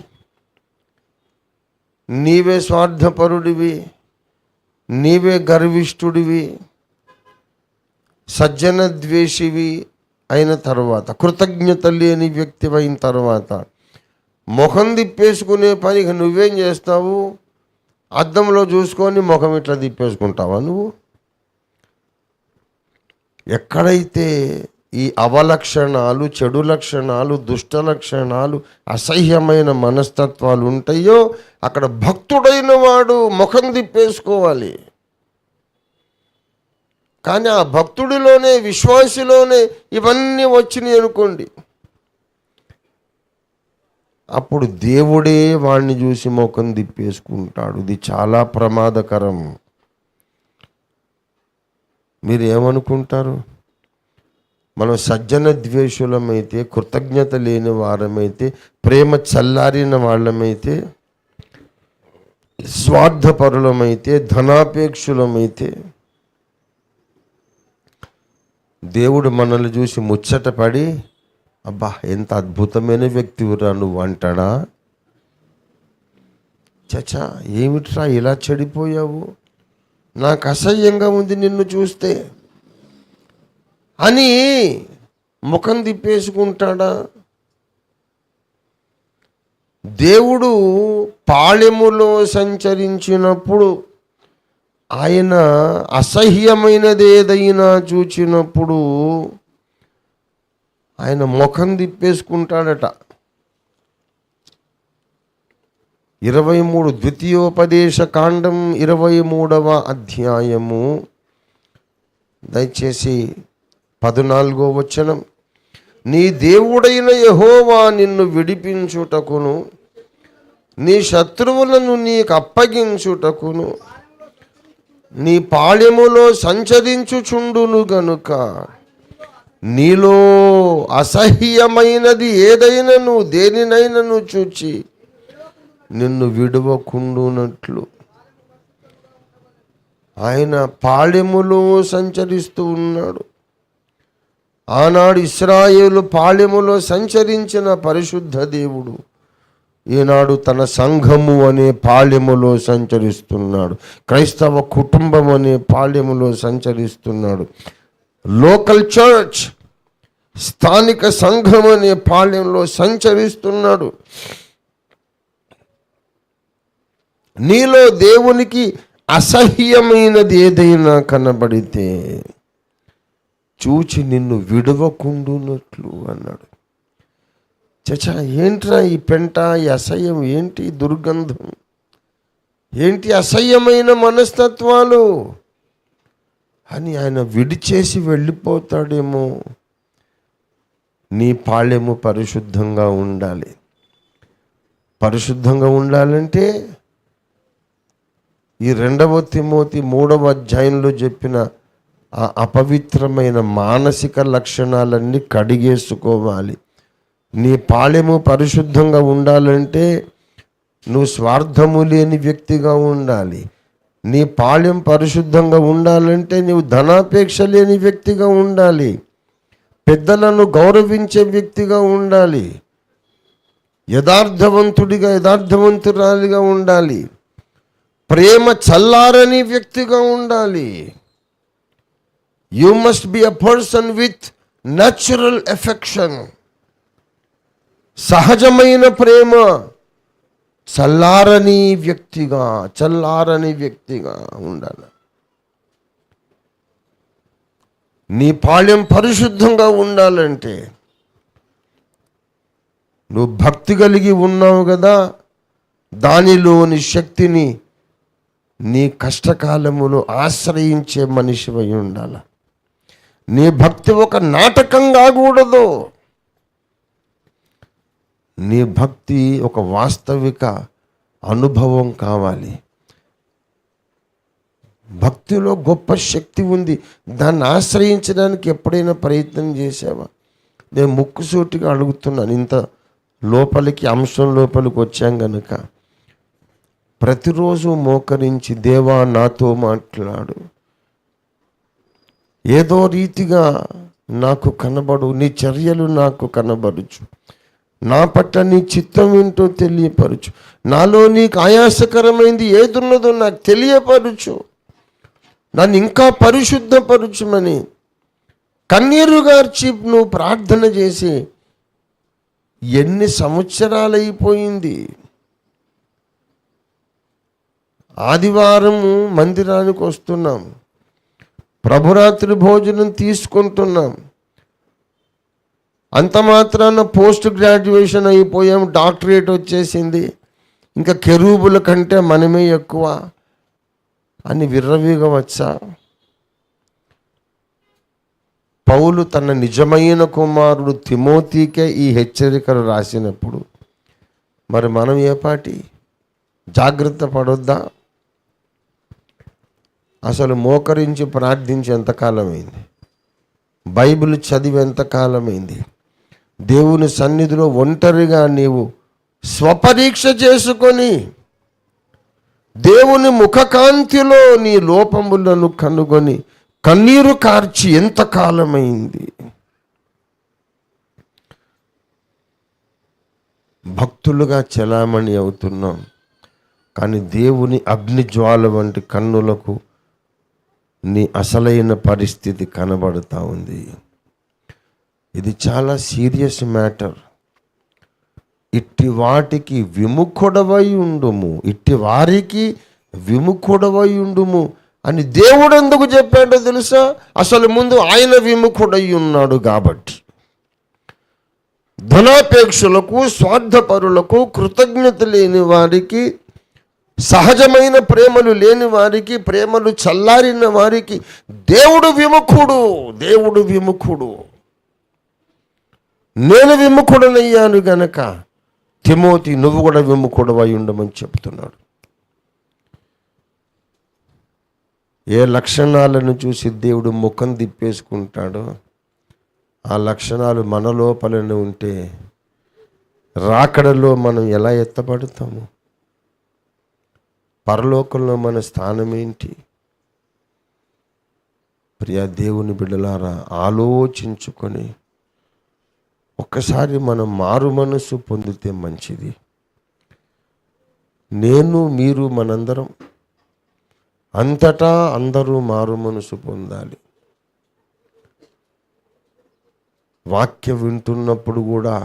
నీవే స్వార్థపరుడివి, నీవే గర్విష్ఠుడివి, సజ్జన ద్వేషివి అయిన తర్వాత, కృతజ్ఞత లేని వ్యక్తి అయిన తర్వాత ముఖం తిప్పేసుకునే పని నువ్వేం చేస్తావు? అద్దంలో చూసుకొని ముఖం ఇట్లా తిప్పేసుకుంటావా నువ్వు? ఎక్కడైతే ఈ అవలక్షణాలు, చెడు లక్షణాలు, దుష్ట లక్షణాలు, అసహ్యమైన మనస్తత్వాలు ఉంటాయో అక్కడ భక్తుడైన వాడు ముఖం తిప్పేసుకోవాలి. కానీ ఆ భక్తుడిలోనే, విశ్వాసిలోనే ఇవన్నీ వచ్చినాయి అనుకోండి, అప్పుడు దేవుడే వాడిని చూసి ముఖం తిప్పేసుకుంటాడు. ఇది చాలా ప్రమాదకరం. మీరు ఏమనుకుంటారు? మనం సజ్జన ద్వేషులమైతే, కృతజ్ఞత లేని వారమైతే, ప్రేమ చల్లారిన వాళ్ళమైతే, స్వార్థపరులమైతే, ధనాపేక్షులమైతే దేవుడు మనల్ని చూసి ముచ్చటపడి, అబ్బా ఎంత అద్భుతమైన వ్యక్తివిరా నువ్వు అంటాడా? చచ్చా, ఏమిట్రా ఇలా చెడిపోయావు, నాకు అసహ్యంగా ఉంది నిన్ను చూస్తే అని ముఖం తిప్పేసుకుంటాడా? దేవుడు పాళెములో సంచరించినప్పుడు, ఆయన అసహ్యమైనది ఏదైనా చూచినప్పుడు ఆయన ముఖం తిప్పేసుకుంటాడట. 23 ద్వితీయోపదేశ కాండం 23వ అధ్యాయము, దయచేసి 14వ వచనం. నీ దేవుడైన యెహోవా నిన్ను విడిపించుటకును, నీ శత్రువులను నీకు అప్పగించుటకును నీ పాళెములో సంచరించుచుండును గనుక నీలో అసహ్యమైనది ఏదైనను దేనినైనను చూచి నిన్ను విడువకుండునట్లు. ఆయన పాళెములో సంచరిస్తూ ఉన్నాడు. ఆనాడు ఇశ్రాయేలు పాళెములో సంచరించిన పరిశుద్ధ దేవుడు ఈనాడు తన సంఘము అనే పాళెములో సంచరిస్తున్నాడు. క్రైస్తవ కుటుంబం అనే పాళెములో సంచరిస్తున్నాడు. లోకల్ చర్చ్, స్థానిక సంఘం అనే పాళెంలో సంచరిస్తున్నాడు. నీలో దేవునికి అసహ్యమైనది ఏదైనా కనబడితే చూచి నిన్ను విడవకుండునట్లు అన్నాడు. చచ్చా, ఏంట్రా ఈ పెంట, ఈ అసహ్యం ఏంటి, దుర్గంధం ఏంటి, అసహ్యమైన మనస్తత్వాలు అని ఆయన విడిచేసి వెళ్ళిపోతాడేమో. నీ పాళెము పరిశుద్ధంగా ఉండాలి. పరిశుద్ధంగా ఉండాలంటే ఈ 2వ తిమోతి 3వ అధ్యాయంలో చెప్పిన ఆ అపవిత్రమైన మానసిక లక్షణాలన్నీ కడిగేసుకోవాలి. నీ పాళెము పరిశుద్ధంగా ఉండాలంటే నువ్వు స్వార్థము లేని వ్యక్తిగా ఉండాలి. నీ పాళెం పరిశుద్ధంగా ఉండాలంటే నువ్వు ధనాపేక్ష లేని వ్యక్తిగా ఉండాలి. పెద్దలను గౌరవించే వ్యక్తిగా ఉండాలి. యథార్థవంతుడిగా, యథార్థవంతురాలిగా ఉండాలి. ప్రేమ చల్లారని వ్యక్తిగా ఉండాలి. You must be a person with natural affection. సహజమైన ప్రేమ, చల్లారని వ్యక్తిగా ఉండాలి. నీ పాళెం పరిశుద్ధంగా ఉండాలంటే నువ్వు భక్తి కలిగి ఉన్నావు కదా, దానిలోని శక్తిని నీ కష్టకాలములో ఆశ్రయించే మనిషివై ఉండాలి. నీ భక్తి ఒక నాటకం కాకూడదు. నీ భక్తి ఒక వాస్తవిక అనుభవం కావాలి. భక్తిలో గొప్ప శక్తి ఉంది. దాన్ని ఆశ్రయించడానికి ఎప్పుడైనా ప్రయత్నం చేసావా? నేను ముక్కుసూటిగా అడుగుతున్నాను. ఇంత అంశం లోపలికి వచ్చాం కనుక ప్రతిరోజు మోకరించి, దేవా నాతో మాట్లాడు, ఏదో రీతిగా నాకు కనబడు, నీ చర్యలు నాకు కనబరుచు, నా పట్ల నీ చిత్తం ఏంటో తెలియపరచు, నాలో నీకు ఆయాసకరమైంది ఏదున్నదో నాకు తెలియపరచు, నన్ను ఇంకా పరిశుద్ధపరచుమని కన్నీరు గార్చి నువ్వు ప్రార్థన చేసి ఎన్ని సంవత్సరాలైపోయింది. ఆదివారము మందిరానికి వస్తున్నాం, ప్రభురాత్రి భోజనం తీసుకుంటున్నాం, అంత మాత్రాన పోస్ట్ గ్రాడ్యుయేషన్ అయిపోయాం, డాక్టరేట్ వచ్చేసింది, ఇంకా కెరూబుల కంటే మనమే ఎక్కువ అని విర్రవీగవచ్చా? పౌలు తన నిజమైన కుమారుడు తిమోతికే ఈ హెచ్చరికలు రాసినప్పుడు మరి మనం ఏ పాటి జాగ్రత్త పడొద్దా? అసలు మోకరించి ప్రార్థించి ఎంతకాలమైంది? బైబిల్ చదివి ఎంతకాలమైంది? దేవుని సన్నిధిలో ఒంటరిగా నీవు స్వపరీక్ష చేసుకొని దేవుని ముఖకాంతిలో నీ లోపములను కనుగొని కన్నీరు కార్చి ఎంతకాలమైంది? భక్తులుగా చలామణి అవుతున్నాం, కానీ దేవుని అగ్నిజ్వాల వంటి కన్నులకు నీ అసలైన పరిస్థితి కనబడుతూ ఉంది. ఇది చాలా సీరియస్ మ్యాటర్. ఇట్టి వాటికి విముఖుడవై ఉండుము, ఇట్టి వారికి విముఖుడవై ఉండుము అని దేవుడు ఎందుకు చెప్పాడో తెలుసా? అసలు ముందు ఆయన విముఖుడై ఉన్నాడు కాబట్టి. ధనాపేక్షులకు, స్వార్థపరులకు, కృతజ్ఞత లేని వారికి, సహజమైన ప్రేమలు లేని వారికి, ప్రేమలు చల్లారిన వారికి దేవుడు విముఖుడు. దేవుడు విముఖుడు. నేను విముఖుడనయ్యాను గనక తిమోతి నువ్వు కూడా విముఖుడవై ఉండమని చెప్తున్నాడు. ఏ లక్షణాలను చూసి దేవుడు ముఖం తిప్పేసుకుంటాడో ఆ లక్షణాలు మన లోపలనే ఉంటే రాకడలో మనం ఎలా ఎత్తబడతాము? పరలోకంలో మన స్థానం ఏంటి? ప్రియా దేవుని బిడ్డలారా, ఆలోచించుకొని ఒక్కసారి మనం మారు మనసు పొందితే మంచిది. నేను, మీరు, మనందరం అంతటా అందరూ మారు మనసు పొందాలి. వాక్యం వింటున్నప్పుడు కూడా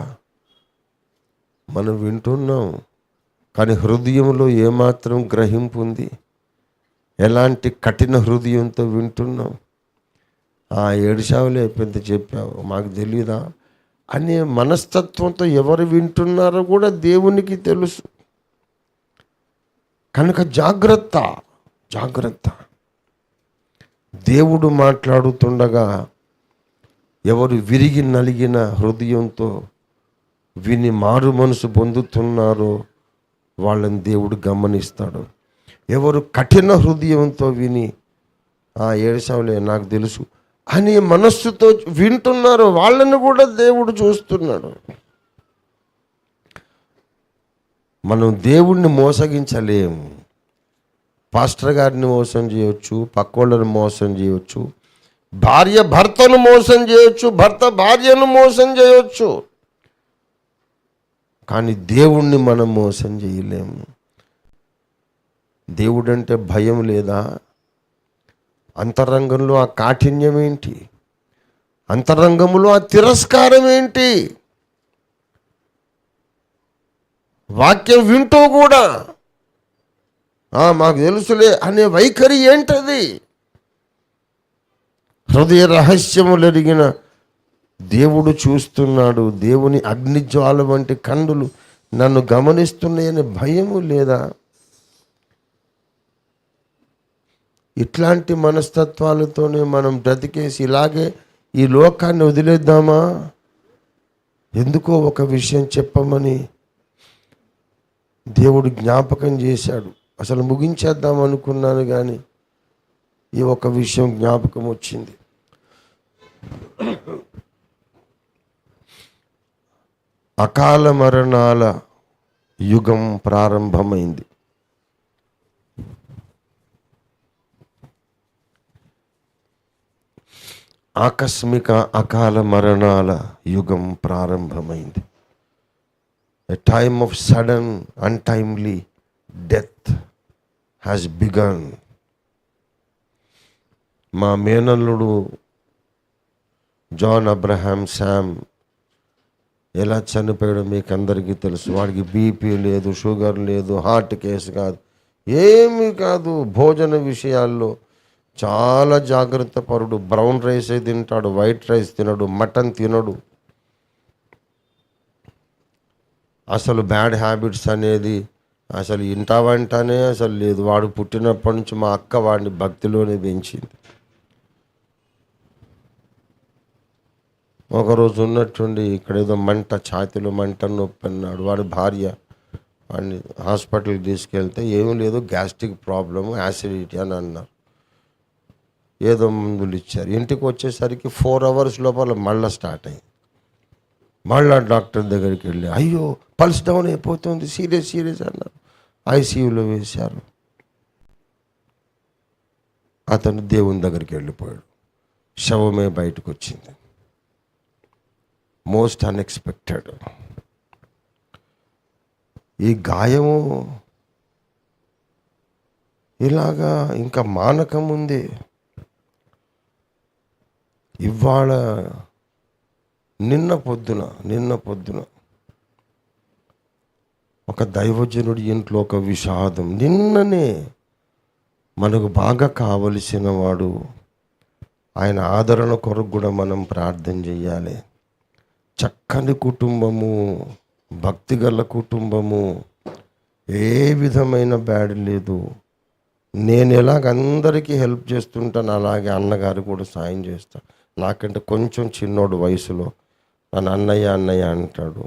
మనం వింటున్నాం, కానీ హృదయంలో ఏమాత్రం గ్రహింపు ఉంది? ఎలాంటి కఠిన హృదయంతో వింటున్నాం? ఏడుసావులే పెద్ద చెప్పావు, మాకు తెలీదా అనే మనస్తత్వంతో ఎవరు వింటున్నారో కూడా దేవునికి తెలుసు. కనుక జాగ్రత్త, జాగ్రత్త. దేవుడు మాట్లాడుతుండగా ఎవరు విరిగి నలిగిన హృదయంతో విని మారు మనసు పొందుతున్నారో వాళ్ళని దేవుడు గమనిస్తాడు. ఎవరు కఠిన హృదయంతో విని ఏడుసావులే నాకు తెలుసు అని మనస్సుతో వింటున్నారో వాళ్ళని కూడా దేవుడు చూస్తున్నాడు. మనం దేవుణ్ణి మోసగించలేము. పాస్టర్ గారిని మోసం చేయొచ్చు, పక్కోళ్ళని మోసం చేయొచ్చు, భార్య భర్తను మోసం చేయొచ్చు, భర్త భార్యను మోసం చేయొచ్చు, కానీ దేవుణ్ణి మనం మోసం చేయలేము. దేవుడంటే భయం లేదా? అంతరంగంలో ఆ కాఠిన్యం ఏంటి? అంతరంగంలో ఆ తిరస్కారం ఏంటి? వాక్యం వింటూ కూడా మాకు తెలుసులే అనే వైఖరి ఏంటది? హృదయ రహస్యములెరిగిన దేవుడు చూస్తున్నాడు. దేవుని అగ్నిజ్వాల వంటి కన్నులు నన్ను గమనిస్తున్నాయనే భయము లేదా? ఇట్లాంటి మనస్తత్వాలతోనే మనం బ్రతికేసి ఇలాగే ఈ లోకాన్ని వదిలేద్దామా? ఎందుకో ఒక విషయం చెప్పమని దేవుడు జ్ఞాపకం చేశాడు. అసలు ముగించేద్దాం అనుకున్నాను, కానీ ఈ ఒక విషయం జ్ఞాపకం వచ్చింది. అకాల మరణాల యుగం ప్రారంభమైంది. ఆకస్మిక అకాల మరణాల యుగం ప్రారంభమైంది. ఎ time of sudden untimely death has began. మా మేనల్లుడు జాన్ అబ్రహాం శామ్ ఎలా చనిపోయాడో మీకు అందరికీ తెలుసు. వాడికి బీపీ లేదు, షుగర్ లేదు, హార్ట్ కేసు కాదు, ఏమీ కాదు. భోజన విషయాల్లో చాలా జాగ్రత్త పరుడు. బ్రౌన్ రైసే తింటాడు, వైట్ రైస్ తినడు, మటన్ తినడు. అసలు బ్యాడ్ హ్యాబిట్స్ అనేది అసలు ఇంటా వంటనే అసలు లేదు. వాడు పుట్టినప్పటి నుంచి మా అక్క వాడిని భక్తిలోనే పెంచింది. ఒకరోజు ఉన్నట్టుండి ఇక్కడ ఏదో మంట, ఛాతీలో మంట, నొప్పి అన్నాడు. వాడి భార్య వాడిని హాస్పిటల్కి తీసుకెళ్తే ఏమీ లేదు, గ్యాస్ట్రిక్ ప్రాబ్లము, యాసిడిటీ అని అన్నారు. ఏదో మందులు ఇచ్చారు. ఇంటికి వచ్చేసరికి 4 hours లోపల మళ్ళీ స్టార్ట్ అయింది. మళ్ళా డాక్టర్ దగ్గరికి వెళ్ళి అయ్యో పల్స్ డౌన్ అయిపోతుంది, సీరియస్ అన్నారు. ఐసీయూలో వేశారు. అతను దేవుని దగ్గరికి వెళ్ళిపోయాడు. శవమే బయటకు వచ్చింది. Most unexpected. ఈ గాయము ఇలాగా ఇంకా మానకముందే ఇవాళ నిన్న పొద్దున ఒక దైవజనుడి ఇంట్లో ఒక విషాదం. నిన్ననే మనకు బాగా కావలసిన వాడు, ఆయన ఆదరణ కొరకు కూడా మనం ప్రార్థన చేయాలి. చక్కని కుటుంబము, భక్తిగల కుటుంబము, ఏ విధమైన బ్యాడ్ లేదు. నేను ఎలాగ అందరికీ హెల్ప్ చేస్తుంటాను అలాగే అన్నగారు కూడా సాయం చేస్తాను. నాకంటే కొంచెం చిన్నోడు వయసులో నన్ను అన్నయ్య అంటాడు.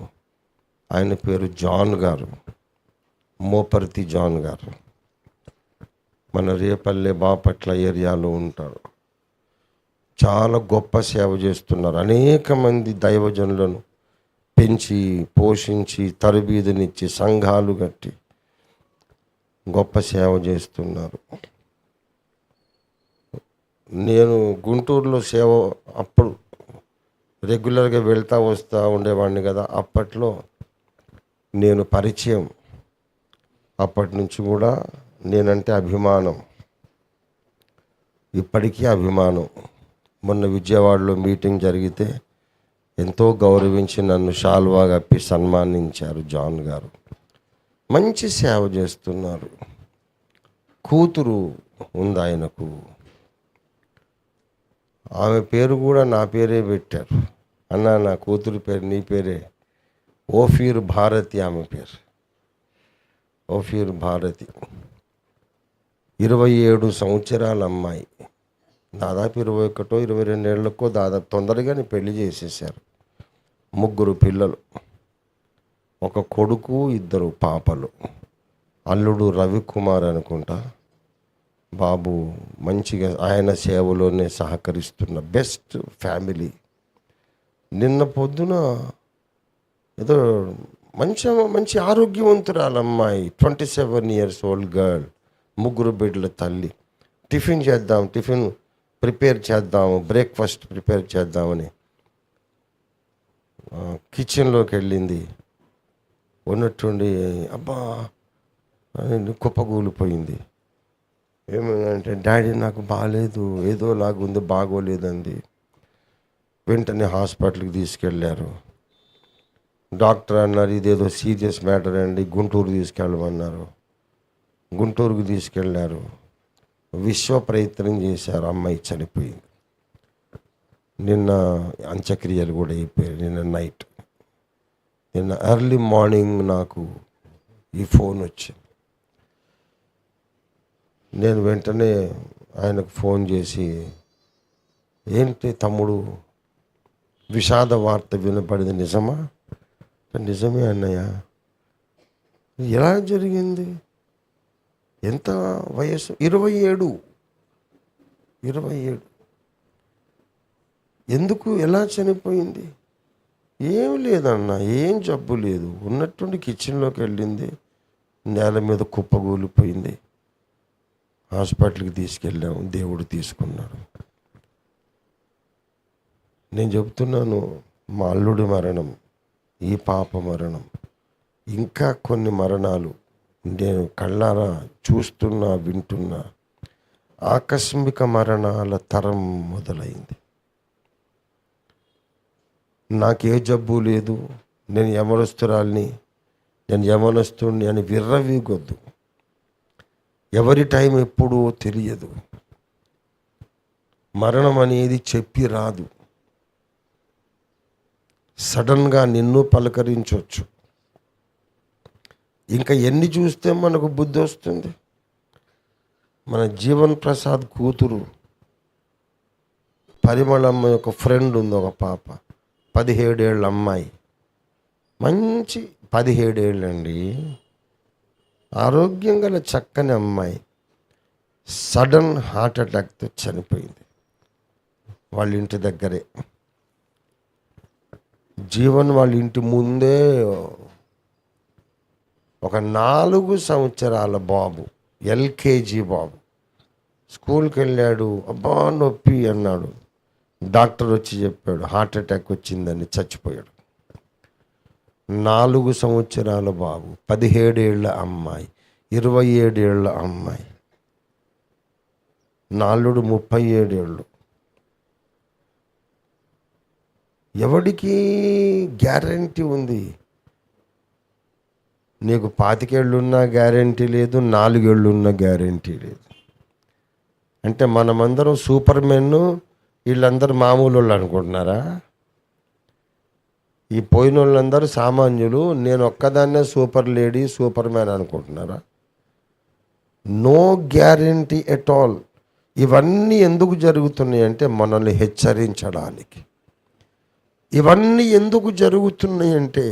ఆయన పేరు జాన్ గారు, మోపర్తి జాన్ గారు. మన రేపల్లె బాపట్ల ఏరియాలో ఉంటారు. చాలా గొప్ప సేవ చేస్తున్నారు. అనేక మంది దైవజనులను పెంచి పోషించి తరబీదునిచ్చి సంఘాలు కట్టి గొప్ప సేవ చేస్తున్నారు. నేను గుంటూరులో సేవ అప్పుడు రెగ్యులర్గా వెళ్తూ వస్తూ ఉండేవాడిని కదా. అప్పట్లో నేను పరిచయం. అప్పటి నుంచి కూడా నేనంటే అభిమానం, ఇప్పటికీ అభిమానం. మొన్న విజయవాడలో మీటింగ్ జరిగితే ఎంతో గౌరవించి నన్ను శాల్వా కప్పి సన్మానించారు జాన్ గారు. మంచి సేవ చేస్తున్నారు. కూతురు ఉంది ఆయనకు. ఆమె పేరు కూడా నా పేరే పెట్టారు. అన్న నా కూతురు పేరు నీ పేరే, ఓఫీర్ భారతి. ఆమె పేరు ఓఫీర్ భారతి. 27 సంవత్సరాల అమ్మాయి. దాదాపు 21, 22 ఏళ్ళకో దాదాపు తొందరగానే పెళ్లి చేసేసారు. 3 పిల్లలు, ఒక కొడుకు, 2 పాపలు. అల్లుడు రవికుమార్ అనుకుంటా. బాబు మంచిగా ఆయన సేవలోనే సహకరిస్తున్న బెస్ట్ ఫ్యామిలీ. నిన్న పొద్దున ఏదో మంచి ఆరోగ్యవంతురాలు అమ్మాయి, 27 years old గర్ల్, 3 బిడ్డల తల్లి. టిఫిన్ ప్రిపేర్ చేద్దాము, బ్రేక్ఫాస్ట్ ప్రిపేర్ చేద్దామని కిచెన్లోకి వెళ్ళింది. ఉన్నట్టుండి అబ్బా కుప్పగూలిపోయింది. ఏమంటే డాడీ నాకు బాగాలేదు, ఏదోలాగుంది, బాగోలేదండి. వెంటనే హాస్పిటల్కి తీసుకెళ్ళారు. డాక్టర్ అన్నారు ఇదేదో సీరియస్ మ్యాటర్ అండి, గుంటూరు తీసుకెళ్ళమన్నారు. గుంటూరుకు తీసుకెళ్ళారు. విశ్వ ప్రయత్నం చేశారు. అమ్మాయి చనిపోయింది. నిన్న అంత్యక్రియలు కూడా అయిపోయాయి. నిన్న ఎర్లీ మార్నింగ్ నాకు ఈ ఫోన్ వచ్చింది. నేను వెంటనే ఆయనకు ఫోన్ చేసి ఏంటి తమ్ముడు విషాద వార్త వినపడింది, నిజమా? నిజమే అన్నయ్య. ఎలా జరిగింది? ఎంత వయసు? 27. ఎందుకు, ఎలా చనిపోయింది? ఏం లేదన్న, ఏం జబ్బు లేదు. ఉన్నట్టుండి కిచెన్లోకి వెళ్ళింది, నేల మీద కుప్పగూలిపోయింది. హాస్పిటల్కి తీసుకెళ్ళాము, దేవుడు తీసుకున్నాడు. నేను చెప్తున్నాను, మా అల్లుడి మరణం, ఈ పాప మరణం, ఇంకా కొన్ని మరణాలు నేను కళ్ళారా చూస్తున్నా, వింటున్నా. ఆకస్మిక మరణాల తరం మొదలైంది. నాకే జబ్బు లేదు, నేను యమనస్తురాల్ని, నేను యమనస్తుడిని అని విర్రవీగొద్దు. ఎవరి టైం ఎప్పుడో తెలియదు. మరణం అనేది చెప్పి రాదు. సడన్గా నిన్ను పలకరించవచ్చు. ఇంకా ఎన్ని చూస్తే మనకు బుద్ధి వస్తుంది. మన జీవన్ ప్రసాద్ కూతురు పరిమళమ్మ యొక్క ఫ్రెండ్ ఉంది, ఒక పాప, 17 ఏళ్ళ అమ్మాయి, మంచి 17 ఏళ్ళండి, ఆరోగ్యం గల చక్కని అమ్మాయి, సడన్ హార్ట్ అటాక్తో చనిపోయింది వాళ్ళ ఇంటి దగ్గరే. జీవన్ వాళ్ళ ఇంటి ముందే ఒక 4 సంవత్సరాల బాబు, LKG బాబు, స్కూల్కి వెళ్ళాడు. అబ్బా నొప్పి అన్నాడు. డాక్టర్ వచ్చి చెప్పాడు హార్ట్ అటాక్ వచ్చిందని, చచ్చిపోయాడు. 4 సంవత్సరాల బాబు, 17 ఏళ్ళ అమ్మాయి, 27 ఏళ్ళ అమ్మాయి, నాలుడు 37 ఏళ్ళు. ఎవడికి గ్యారంటీ ఉంది? నీకు 25 ఏళ్ళున్నా గ్యారంటీ లేదు, 4 ఏళ్ళున్నా గ్యారంటీ లేదు. అంటే మనమందరం సూపర్ మెన్, వీళ్ళందరూ మామూలు వాళ్ళు అనుకుంటున్నారా? ఈ పోయిన వాళ్ళందరూ సామాన్యులు, నేను ఒక్కదాన్నే సూపర్ లేడీ, సూపర్ మ్యాన్ అనుకుంటున్నారా? No guarantee at all. ఇవన్నీ ఎందుకు జరుగుతున్నాయి అంటే మనల్ని హెచ్చరించడానికి. ఇవన్నీ ఎందుకు జరుగుతున్నాయి అంటే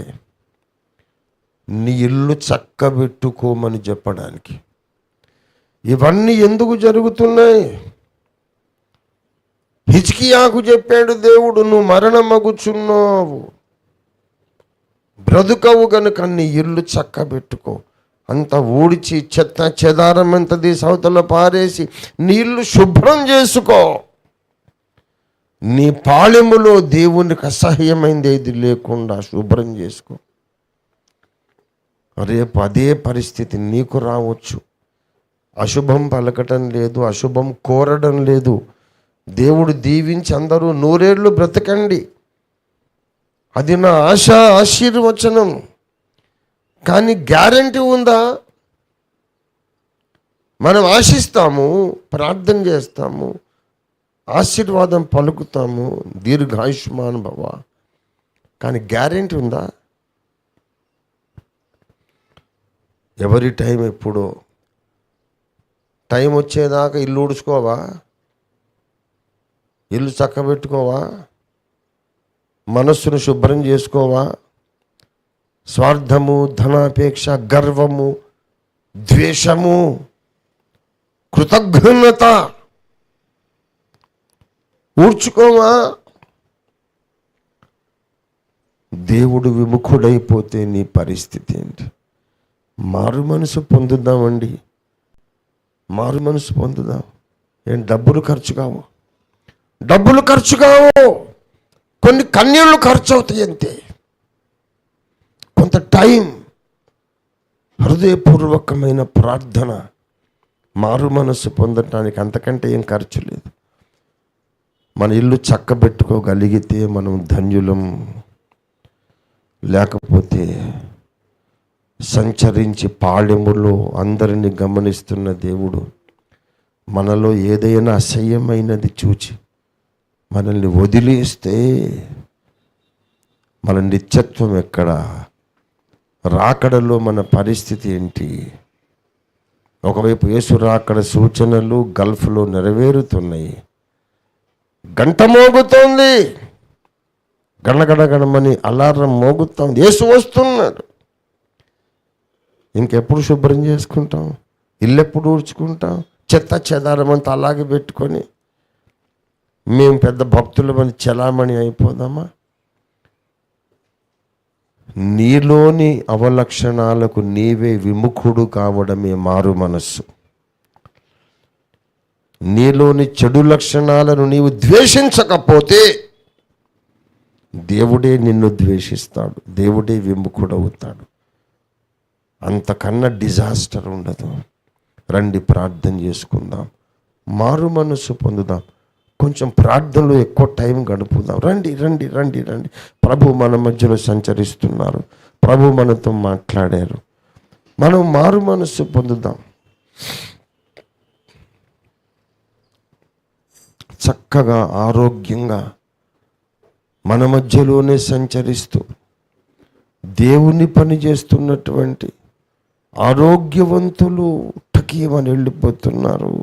నీ ఇల్లు చక్కబెట్టుకోమని చెప్పడానికి. ఇవన్నీ ఎందుకు జరుగుతున్నాయి? హిజ్కియాకు చెప్పాడు దేవుడు, నువ్వు మరణమగుచున్నావు, బ్రతుకవు గనుక నీ ఇల్లు చక్కబెట్టుకో, అంత ఊడిచి చెత్త చెదారం అంత తీసి అవతల పారేసి నీ ఇల్లు శుభ్రం చేసుకో. నీ పాళెములో దేవునికి అసహ్యమైంది ఏది లేకుండా శుభ్రం చేసుకో. రేపు అదే పరిస్థితి నీకు రావచ్చు. అశుభం పలకటం లేదు, అశుభం కోరడం లేదు. దేవుడు దీవించి అందరూ 100 ఏళ్ళు బ్రతకండి, అది నా ఆశ, ఆశీర్వచనం. కానీ గ్యారంటీ ఉందా? మనం ఆశిస్తాము, ప్రార్థన చేస్తాము, ఆశీర్వాదం పలుకుతాము, దీర్ఘాయుష్మాన్ భవ, కానీ గ్యారంటీ ఉందా? ఎవరి టైం ఎప్పుడో. టైం వచ్చేదాకా ఇల్లు ఊడ్చుకోవా? ఇల్లు చక్కబెట్టుకోవా? మనస్సును శుభ్రం చేసుకోవా? స్వార్థము, ధనాపేక్ష, గర్వము, ద్వేషము, కృతజ్ఞత ఊడ్చుకోవా? దేవుడు విముఖుడైపోతే నీ పరిస్థితి ఏంటి? మారు మనసు పొందుదామండి, మారు మనసు పొందుదాం. ఏం డబ్బులు ఖర్చు కావు, డబ్బులు ఖర్చు కావు, కొన్ని కన్నీళ్ళు ఖర్చు అవుతాయి అంతే. కొంత టైం, హృదయపూర్వకమైన ప్రార్థన, మారు మనసు పొందటానికి అంతకంటే ఏం ఖర్చు లేదు. మన ఇల్లు చక్కబెట్టుకోగలిగితే మనం ధన్యులం. లేకపోతే సంచరించి పాళెములో అందరినీ గమనిస్తున్న దేవుడు మనలో ఏదైనా అసహ్యమైనది చూచి మనల్ని వదిలేస్తే మన నిత్యత్వం ఎక్కడ? రాకడలో మన పరిస్థితి ఏంటి? ఒకవైపు యేసు రాకడ సూచనలు గల్ఫ్లో నెరవేరుతున్నాయి, గంట మోగుతోంది, గణగణగణమని అలారం మోగుతోంది, యేసు వస్తున్నాడు. ఇంకెప్పుడు శుభ్రం చేసుకుంటాం? ఇల్లు ఎప్పుడు ఊడ్చుకుంటాం? చెత్త చెదారం అంతా అలాగే పెట్టుకొని మేము పెద్ద భక్తులమని చలామణి అయిపోదామా? నీలోని అవలక్షణాలకు నీవే విముఖుడు కావడమే మారు మనస్సు. నీలోని చెడు లక్షణాలను నీవు ద్వేషించకపోతే దేవుడే నిన్ను ద్వేషిస్తాడు, దేవుడే విముఖుడవుతాడు. అంతకన్నా డిజాస్టర్ ఉండదు. రండి ప్రార్థన చేసుకుందాం, మారు మనసు పొందుదాం, కొంచెం ప్రార్థనలో ఎక్కువ టైం గడుపుదాం. రండి రండి రండి రండి. ప్రభు మన మధ్యలో సంచరిస్తున్నారు, ప్రభు మనతో మాట్లాడారు. మనం మారు మనసు పొందుదాం. చక్కగా ఆరోగ్యంగా మన మధ్యలోనే సంచరిస్తూ దేవుని పని చేస్తున్నటువంటి ఆరోగ్యవంతులు టకీమని వెళ్ళిపోతున్నారు.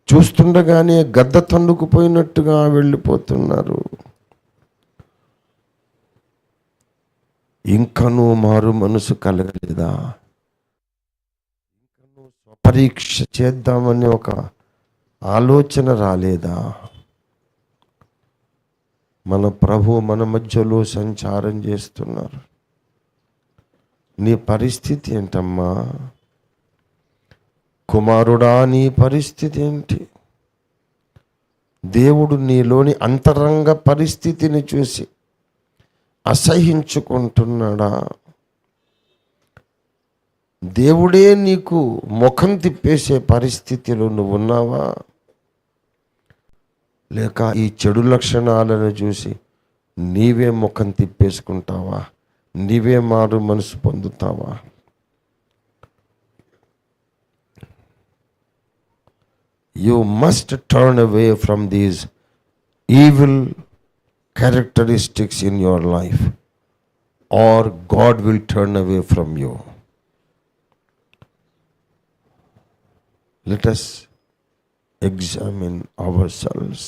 చూస్తుండగానే గద్ద తన్నుకుపోయినట్టుగా వెళ్ళిపోతున్నారు. ఇంకనూ మారు మనసు కలగలేదా? ఇంకనూ స్వపరీక్ష చేద్దామని ఒక ఆలోచన రాలేదా? మన ప్రభు మన మధ్యలో సంచారం చేస్తున్నారు. నీ పరిస్థితి ఏంటమ్మా? కుమారుడా, నీ పరిస్థితి ఏంటి? దేవుడు నీలోని అంతరంగ పరిస్థితిని చూసి అసహించుకుంటున్నాడా? దేవుడే నీకు ముఖం తిప్పేసే పరిస్థితిలో నువ్వు ఉన్నావా? లేక ఈ చెడు లక్షణాలను చూసి నీవే ముఖం తిప్పేసుకుంటావా? నీవే మారు మనసు పొందుతావా? You must turn away from these evil characteristics in your life, or God will turn away from you. Let us examine ourselves.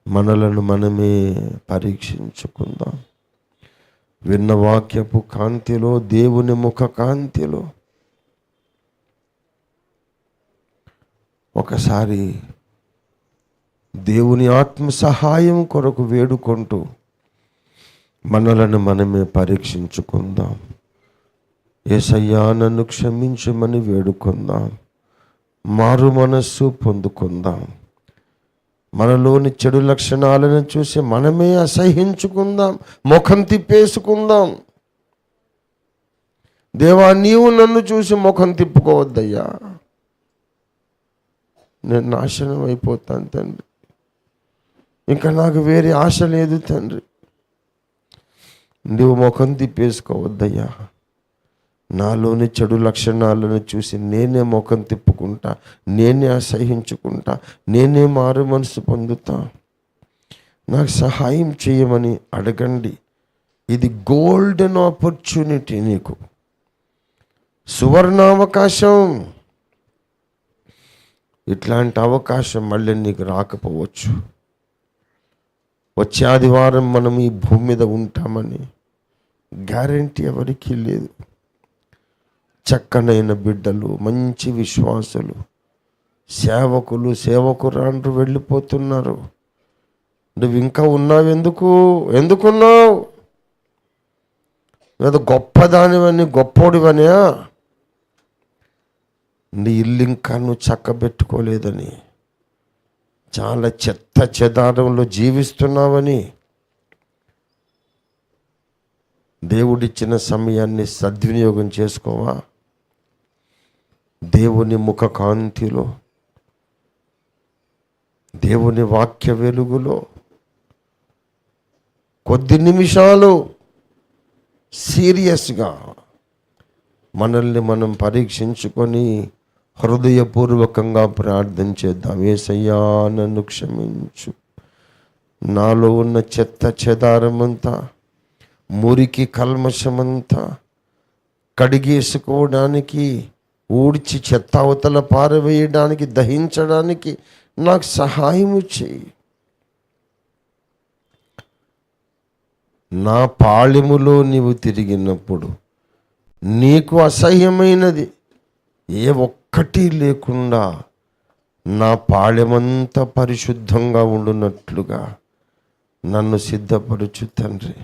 మనలను మనమే పరీక్షించుకుందాం. విన్న వాక్యపు కాంతిలో, దేవుని ముఖ కాంతిలో ఒకసారి దేవుని ఆత్మ సహాయం కొరకు వేడుకుంటూ మనలను మనమే పరీక్షించుకుందాం. యేసయ్యా నన్ను క్షమించమని వేడుకుందాం. మారు మనస్సు పొందుకుందాం. మనలోని చెడు లక్షణాలను చూసి మనమే అసహించుకుందాం, ముఖం తిప్పేసుకుందాం. దేవా, నీవు నన్ను చూసి ముఖం తిప్పుకోవద్దయ్యా, నేను నాశనం అయిపోతాను తండ్రి, ఇంకా నాకు వేరే ఆశ లేదు తండ్రి. నీవు ముఖం తిప్పేసుకోవద్దయ్యా. నాలోని చెడు లక్షణాలను చూసి నేనే ముఖం తిప్పుకుంటా, నేనే అసహించుకుంటా, నేనే మారు మనసు పొందుతా. నాకు సహాయం చేయమని అడగండి. ఇది గోల్డెన్ ఆపర్చునిటీ, నీకు సువర్ణావకాశం. ఇట్లాంటి అవకాశం మళ్ళీ నీకు రాకపోవచ్చు. వచ్చే ఆదివారం మనం ఈ భూమి మీద ఉంటామని గ్యారెంటీ ఎవరికీ లేదు. చక్కనైన బిడ్డలు, మంచి విశ్వాసులు, సేవకులు, సేవకురాండ్రు వెళ్ళిపోతున్నారు. నువ్వు ఇంకా ఉన్నావు. ఎందుకున్నావు? ఏదో గొప్పదానివని, గొప్పోడివనా? నీ ఇల్లు ఇంకా నువ్వు చక్కబెట్టుకోలేదని, చాలా చెత్త చెదారంలో జీవిస్తున్నావని, దేవుడిచ్చిన సమయాన్ని సద్వినియోగం చేసుకోవా? దేవుని ముఖ కాంతిలో, దేవుని వాక్య వెలుగులో కొద్ది నిమిషాలు సీరియస్గా మనల్ని మనం పరీక్షించుకొని హృదయపూర్వకంగా ప్రార్థన చేద్దాం. యేసయ్యా నన్ను క్షమించు. నాలో ఉన్న చెత్త చెదారమంతా, మురికి కల్మషమంతా కడిగేసుకోవడానికి, ఊడ్చి చెత్త అవతల పారవేయడానికి, దహించడానికి నాకు సహాయము చేయి. నా పాళెములో నీవు తిరిగినప్పుడు నీకు అసహ్యమైనది ఏ ఒక్కటి లేకుండా నా పాళెమంతా పరిశుద్ధంగా ఉండునట్లుగా నన్ను సిద్ధపరచు తండ్రి.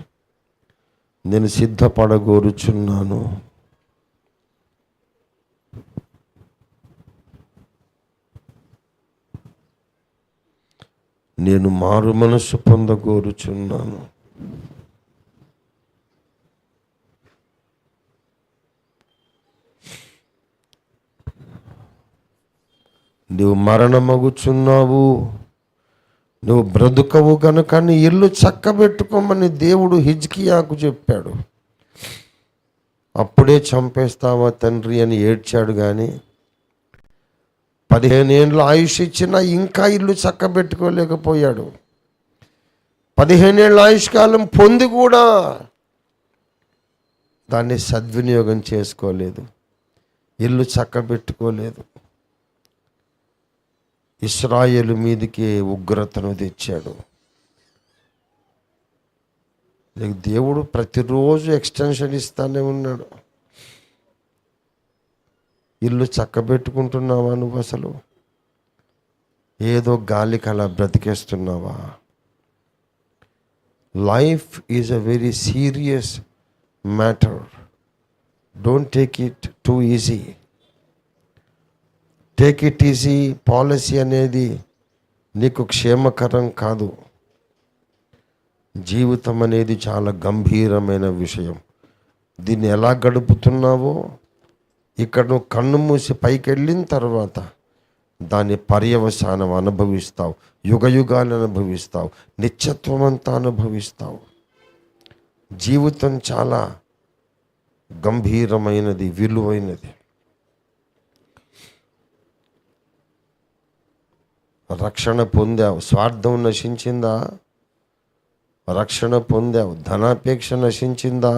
నేను సిద్ధపడగోరుచున్నాను. నేను మారు మనస్సు పొందగోరుచున్నాను. నువ్వు మరణమగుచున్నావు, నువ్వు బ్రతుకవు కనుక నీ ఇల్లు చక్కబెట్టుకోమని దేవుడు హిజ్కియాకు చెప్పాడు. అప్పుడే చంపేస్తావా తండ్రి అని ఏడ్చాడు. కానీ 15 ఏళ్ళు ఆయుష్ ఇచ్చినా ఇంకా ఇల్లు చక్కబెట్టుకోలేకపోయాడు. 15 ఏళ్ళ ఆయుష్కాలం పొంది కూడా దాన్ని సద్వినియోగం చేసుకోలేదు, ఇల్లు చక్కబెట్టుకోలేదు. ఇశ్రాయేలు మీదకి ఉగ్రతను తెచ్చాడు. దేవుడు ప్రతిరోజు ఎక్స్టెన్షన్ ఇస్తానే ఉన్నాడు. ఇల్లు చక్కబెట్టుకుంటున్నావా నువ్వు? అసలు ఏదో గాలికి అలా బ్రతికేస్తున్నావా? Life is a very serious matter. Don't take it too easy. Take it easy policy అనేది నీకు క్షేమకరం కాదు. జీవితం అనేది చాలా గంభీరమైన విషయం. దీన్ని ఎలా గడుపుతున్నావో ఇక్కడ నువ్వు కన్ను మూసి పైకి వెళ్ళిన తర్వాత దాని పర్యవసానం అనుభవిస్తావు, యుగ యుగాలు అనుభవిస్తావు, నిత్యత్వం అంతా అనుభవిస్తావు. జీవితం చాలా గంభీరమైనది, విలువైనది. రక్షణ పొందావు, స్వార్థం నశించిందా? రక్షణ పొందావు, ధనాపేక్ష నశించిందా?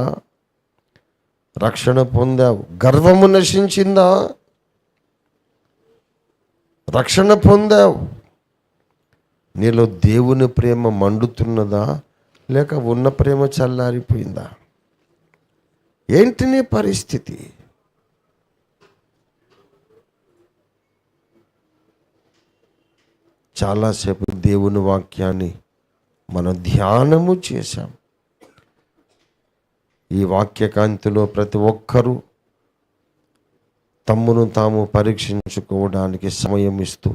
రక్షణ పొందావు, గర్వము నశించిందా? రక్షణ పొందావు, నీలో దేవుని ప్రేమ మండుతున్నదా లేక ఉన్న ప్రేమ చల్లారిపోయిందా? ఏంటి నీ పరిస్థితి? చాలాసేపు దేవుని వాక్యాన్ని మనం ధ్యానము చేశాం. ఈ వాక్యకాంతిలో ప్రతి ఒక్కరూ తమ్మును తాము పరీక్షించుకోవడానికి సమయం ఇస్తూ,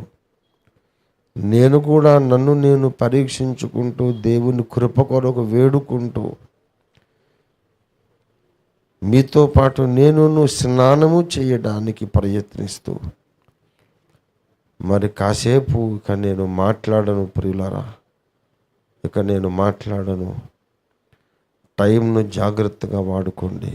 నేను కూడా నన్ను నేను పరీక్షించుకుంటూ దేవుని కృప కొరకు వేడుకుంటూ, మీతో పాటు నేను స్నానము చేయడానికి ప్రయత్నిస్తూ, మరి కాసేపు ఇక నేను మాట్లాడను ప్రియులారా, ఇక నేను మాట్లాడను. టైంను జాగ్రత్తగా వాడుకోండి.